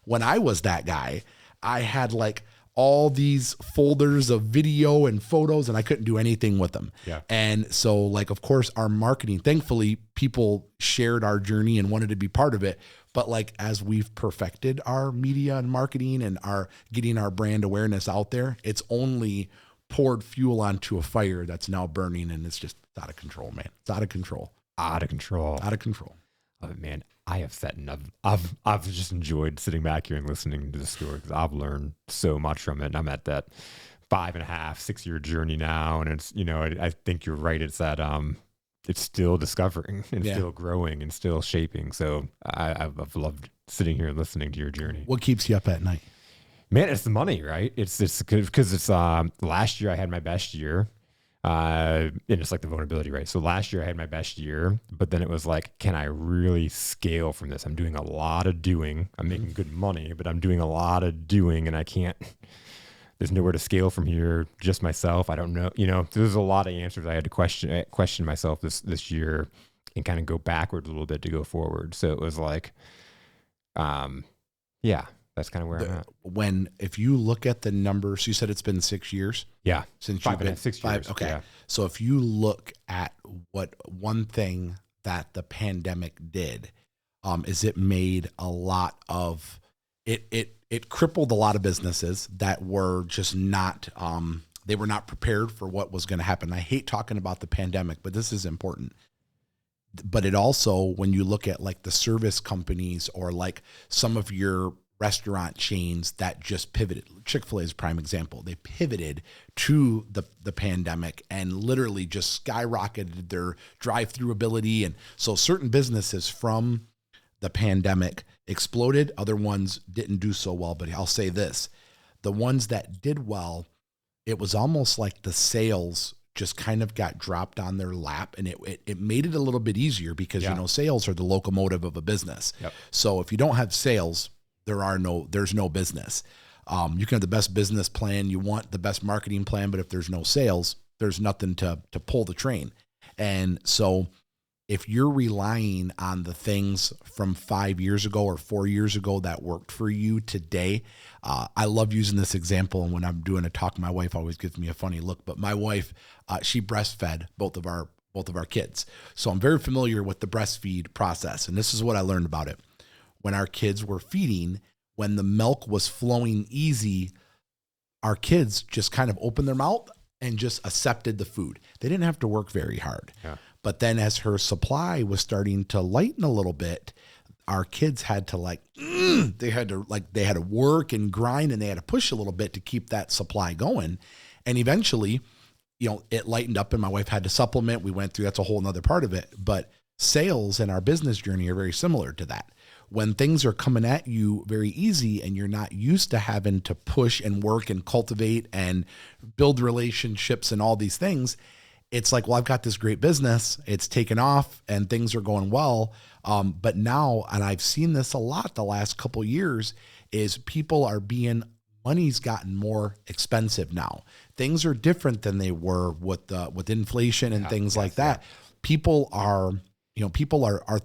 When I was that guy, I had like all these folders of video and photos and I couldn't do anything with them. Yeah. And so like, of course, our marketing, thankfully people shared our journey and wanted to be part of it. But like, as we've perfected our media and marketing and getting our brand awareness out there, it's only poured fuel onto a fire that's now burning. And it's just out of control, man. It's out of control. Out of control. Out of control. Oh man, I have sat and I've just enjoyed sitting back here and listening to the story because I've learned so much from it. And I'm at that 5.5, 6 year journey now. And it's, I think you're right. It's that, it's still discovering and still growing and still shaping. So I've loved sitting here and listening to your journey. What keeps you up at night? Man, it's the money, right? It's because it's last year I had my best year. And it's like the vulnerability, right? So last year I had my best year, but then it was like, can I really scale from this? I'm doing a lot of doing. I'm making good money, but I'm doing a lot of doing, and I can't. There's nowhere to scale from here. Just myself. I don't know. There's a lot of answers I had to question myself this year, and kind of go backwards a little bit to go forward. So it was like, that's kind of where I'm at. If you look at the numbers, you said it's been 6 years. Yeah, since you've been 6 years. Okay, yeah. So if you look at what one thing that the pandemic did, is it made a lot of it. It crippled a lot of businesses that were just not, they were not prepared for what was going to happen. I hate talking about the pandemic, but this is important. But it also, when you look at like the service companies or like some of your restaurant chains that just pivoted, Chick-fil-A is a prime example. They pivoted to the pandemic and literally just skyrocketed their drive-through ability. And so certain businesses from the pandemic exploded. Other ones didn't do so well, but I'll say this, the ones that did well, it was almost like the sales just kind of got dropped on their lap, and it made it a little bit easier because, sales are the locomotive of a business. Yep. So if you don't have sales, there's no business. You can have the best business plan. You want the best marketing plan, but if there's no sales, there's nothing to pull the train. And so if you're relying on the things from 5 years ago or 4 years ago that worked for you today, I love using this example. And when I'm doing a talk, my wife always gives me a funny look, but my wife, she breastfed both of our kids. So I'm very familiar with the breastfeed process. And this is what I learned about it. When our kids were feeding, when the milk was flowing easy, our kids just kind of opened their mouth and just accepted the food. They didn't have to work very hard. Yeah. But then as her supply was starting to lighten a little bit, our kids had to they had to work and grind, and they had to push a little bit to keep that supply going. And eventually, it lightened up and my wife had to supplement. We went through, that's a whole nother part of it. But sales and our business journey are very similar to that. When things are coming at you very easy and you're not used to having to push and work and cultivate and build relationships and all these things, it's like, well, I've got this great business. It's taken off and things are going well. But now, and I've seen this a lot the last couple of years, is money's gotten more expensive now. Things are different than they were with inflation and things like that. People are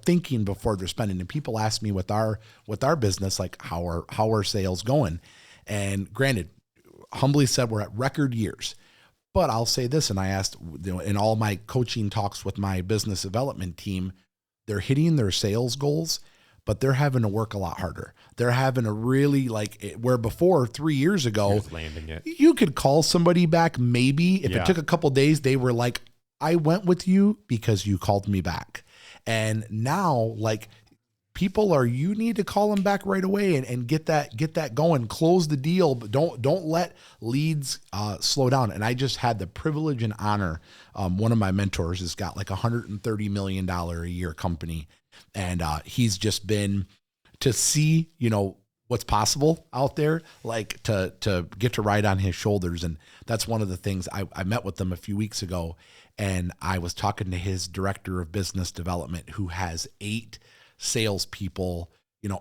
thinking before they're spending. And people ask me with our business, like, how are sales going? And granted, humbly said, we're at record years. But I'll say this, and I asked, in all my coaching talks with my business development team, they're hitting their sales goals, but they're having to work a lot harder. They're having to really, where before 3 years ago, you could call somebody back maybe. If it took a couple of days, they were like, I went with you because you called me back. And now, people you need to call them back right away and get that going, close the deal, but don't let leads slow down. And I just had the privilege and honor. One of my mentors has got $130 million a year company. And he's just been to see, what's possible out there, to get to ride on his shoulders. And that's one of the things. I met with them a few weeks ago, and I was talking to his director of business development, who has 8 salespeople,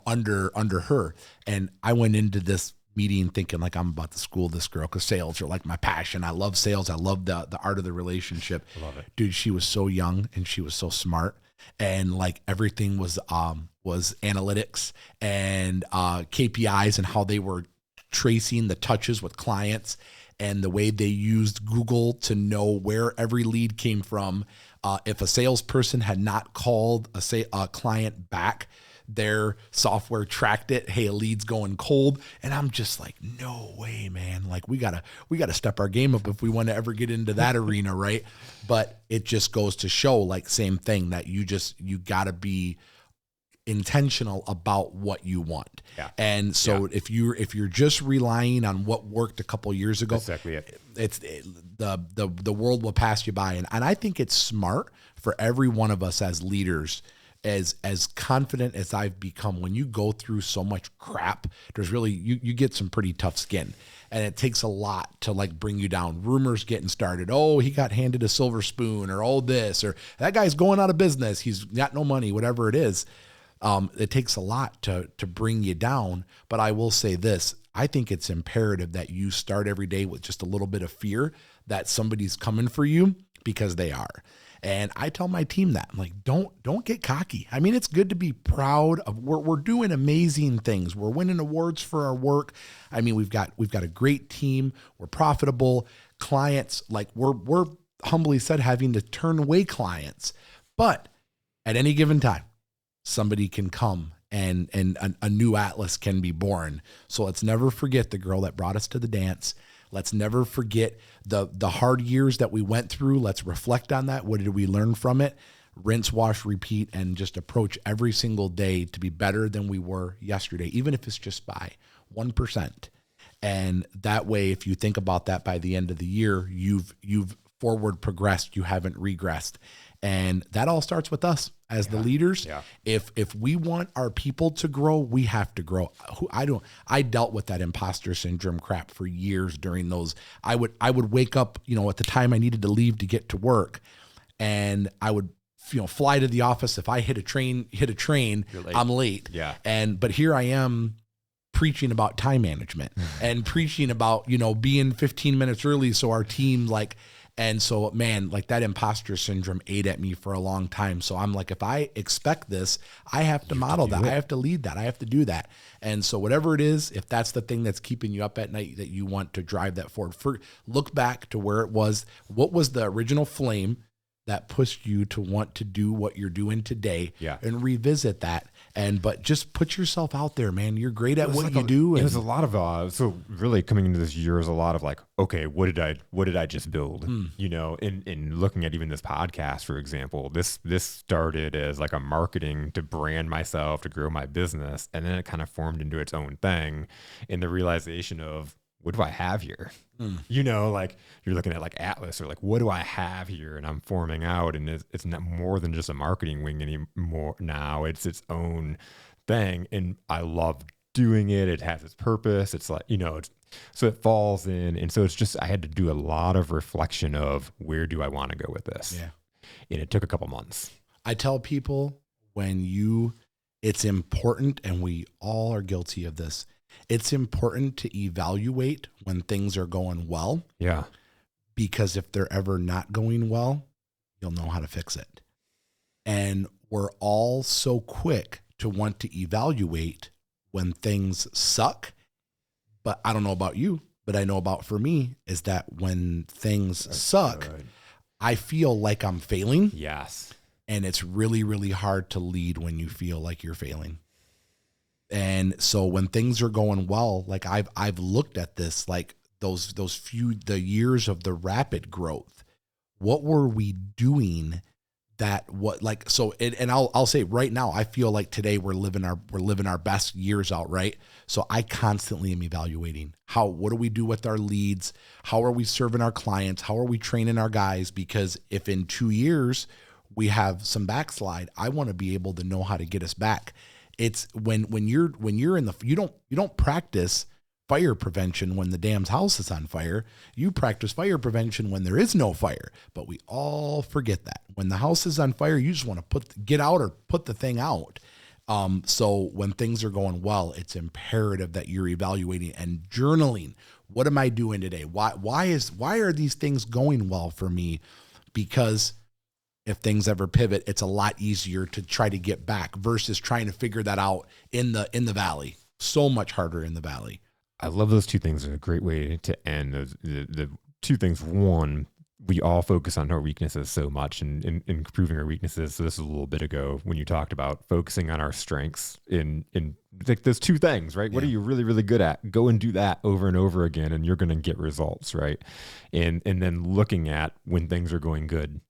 under her. And I went into this meeting thinking I'm about to school this girl, because sales are my passion. I love sales. I love the art of the relationship. I love it. Dude, she was so young and she was so smart. And everything was analytics and KPIs and how they were tracing the touches with clients and the way they used Google to know where every lead came from. If a salesperson had not called a client back, their software tracked it. Hey, a lead's going cold. And I'm just like, no way, man. We gotta step our game up if we want to ever get into that arena, right? But it just goes to show, same thing, that you gotta be intentional about what you want. Yeah. And so if you're just relying on what worked a couple years ago, exactly it. The world will pass you by. And I think it's smart for every one of us as leaders, as confident as I've become, when you go through so much crap, there's really, you get some pretty tough skin, and it takes a lot to like bring you down. Rumors getting started. Oh, he got handed a silver spoon, or oh, this, or that guy's going out of business. He's got no money, whatever it is. It takes a lot to bring you down. But I will say this, I think it's imperative that you start every day with just a little bit of fear that somebody's coming for you, because they are. And I tell my team that, I'm like, don't get cocky. I mean, it's good to be proud of, we're doing amazing things. We're winning awards for our work. I mean, we've got a great team. We're profitable. Clients, like we're humbly said, having to turn away clients. But at any given time, somebody can come and a new Atlas can be born. So let's never forget the girl that brought us to the dance. Let's never forget the hard years that we went through. Let's reflect on that. What did we learn from it? Rinse, wash, repeat, and just approach every single day to be better than we were yesterday, even if it's just by 1%. And that way, if you think about that, by the end of the year, you've forward progressed, you haven't regressed. And that all starts with us as the leaders. Yeah. If we want our people to grow, we have to grow. I dealt with that imposter syndrome crap for years during those. I would wake up, at the time I needed to leave to get to work, and I would, fly to the office. If I hit a train, I'm late. Yeah. But here I am preaching about time management and preaching about, being 15 minutes early. So our team, and so, man, that imposter syndrome ate at me for a long time. So I'm like, if I expect this, I have to model that. I have to lead that. I have to do that. And so whatever it is, if that's the thing that's keeping you up at night, that you want to drive that forward, look back to where it was. What was the original flame that pushed you to want to do what you're doing today? Yeah. And revisit that. But just put yourself out there, man. You're great at what you do. It was a lot of so really coming into this year is a lot of okay, what did I just build? In looking at even this podcast, for example, this started as like a marketing to brand myself, to grow my business, and then it kind of formed into its own thing in the realization of, what do I have here? You're looking at Atlas, or what do I have here? And I'm forming out, and it's not more than just a marketing wing anymore. Now it's its own thing. And I love doing it. It has its purpose. It's so it falls in. And so it's just, I had to do a lot of reflection of, where do I want to go with this? Yeah. And it took a couple months. I tell people, it's important, and we all are guilty of this. It's important to evaluate when things are going well. Yeah. Because if they're ever not going well, you'll know how to fix it. And we're all so quick to want to evaluate when things suck. But I don't know about you, but I know for me is that when things suck, good. I feel like I'm failing. Yes. And it's really, really hard to lead when you feel like you're failing. And so when things are going well, I've looked at this, the years of the rapid growth. What were we doing I'll say right now, I feel like today we're living our best years out, right? So I constantly am evaluating what do we do with our leads? How are we serving our clients? How are we training our guys? Because if in 2 years we have some backslide, I want to be able to know how to get us back. It's when you're in you don't practice fire prevention when the damn house is on fire. You practice fire prevention when there is no fire. But we all forget that. When the house is on fire, you just want to get out or put the thing out. So when things are going well, it's imperative that you're evaluating and journaling. What am I doing today? Why are these things going well for me? Because if things ever pivot, it's a lot easier to try to get back versus trying to figure that out in the valley. So much harder in the valley. I love those two things. They're a great way to end. The two things. One, we all focus on our weaknesses so much and improving our weaknesses. So this is a little bit ago when you talked about focusing on our strengths in like there's two things, right? What are you really, really good at? Go and do that over and over again, and you're going to get results, right? And then looking at when things are going good.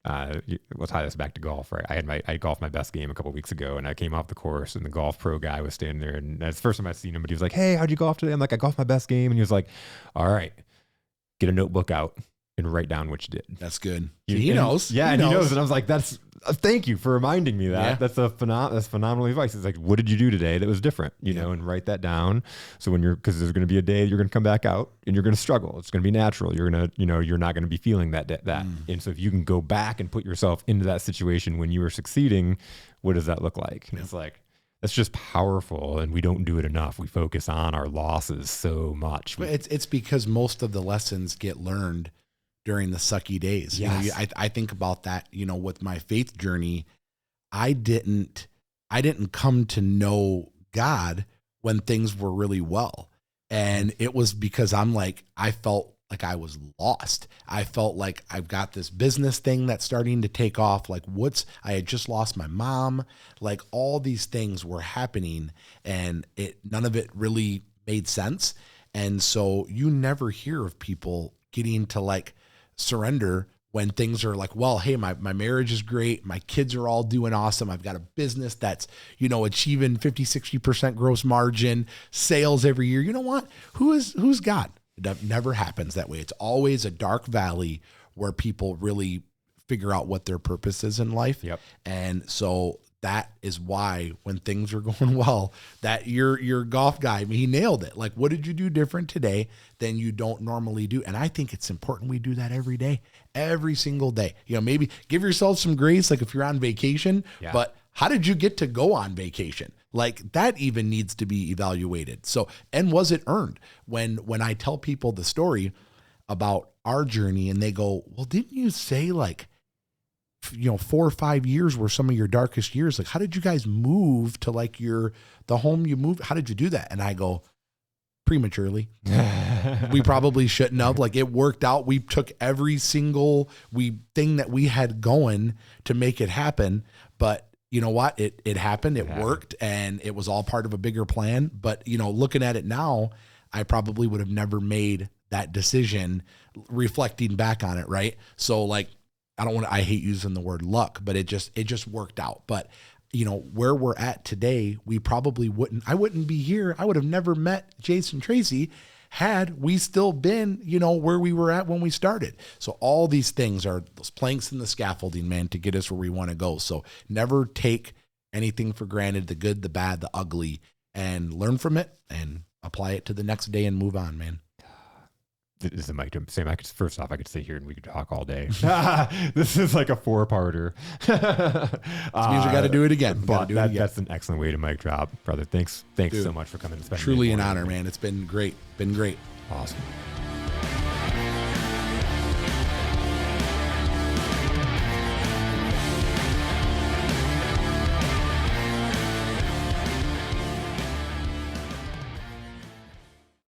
We'll tie this back to golf, right? I golfed my best game a couple of weeks ago, and I came off the course, and the golf pro guy was standing there, and that's the first time I'd seen him, but he was like, "Hey, how'd you golf today?" I'm like, "I golfed my best game," and he was like, "All right, get a notebook out and write down what you did." That's good. He knows. Yeah, he knows. And I was like, "That's thank you for reminding me that. Yeah. That's phenomenal advice." It's like, what did you do today that was different? You know, and write that down. So because there's going to be a day you're going to come back out and you're going to struggle. It's going to be natural. You're going to, you're not going to be feeling that. And so if you can go back and put yourself into that situation when you were succeeding, what does that look like? And it's like, that's just powerful, and we don't do it enough. We focus on our losses so much. But it's because most of the lessons get learned during the sucky days. Yes. You know, I think about that, with my faith journey. I didn't come to know God when things were really well. And it was because I felt like I was lost. I felt like I've got this business thing that's starting to take off. Like I had just lost my mom. Like all these things were happening, and none of it really made sense. And so you never hear of people getting to surrender when things are like, well, hey, my marriage is great. My kids are all doing awesome. I've got a business that's, achieving 50, 60% gross margin, sales every year. You know what? Who's God? It never happens that way. It's always a dark valley where people really figure out what their purpose is in life. Yep. And so that is why when things are going well, that your golf guy, he nailed it. Like, what did you do different today than you don't normally do? And I think it's important we do that every day, every single day. Maybe give yourself some grace, like if you're on vacation, but how did you get to go on vacation? Like that even needs to be evaluated. So, and was it earned? When I tell people the story about our journey and they go, well, didn't you say 4 or 5 years were some of your darkest years? Like, how did you guys move to the home you moved? How did you do that? And I go, prematurely. We probably shouldn't have. It worked out. We took every single thing that we had going to make it happen. But you know what? It happened. It worked, and it was all part of a bigger plan. But looking at it now, I probably would have never made that decision reflecting back on it. Right. So I hate using the word luck, but it just worked out. But where we're at today, I wouldn't be here. I would have never met Jason Tracy had we still been, where we were at when we started. So all these things are those planks in the scaffolding, man, to get us where we want to go. So never take anything for granted, the good, the bad, the ugly, and learn from it and apply it to the next day and move on, man. This is Mike. Sam, first off, I could sit here and we could talk all day. This is like a 4-parter. It means we got to do it again. But that's an excellent way to mic drop, brother. Thanks Dude, so much for coming and spending. Truly an honor, man. It's been great. Awesome.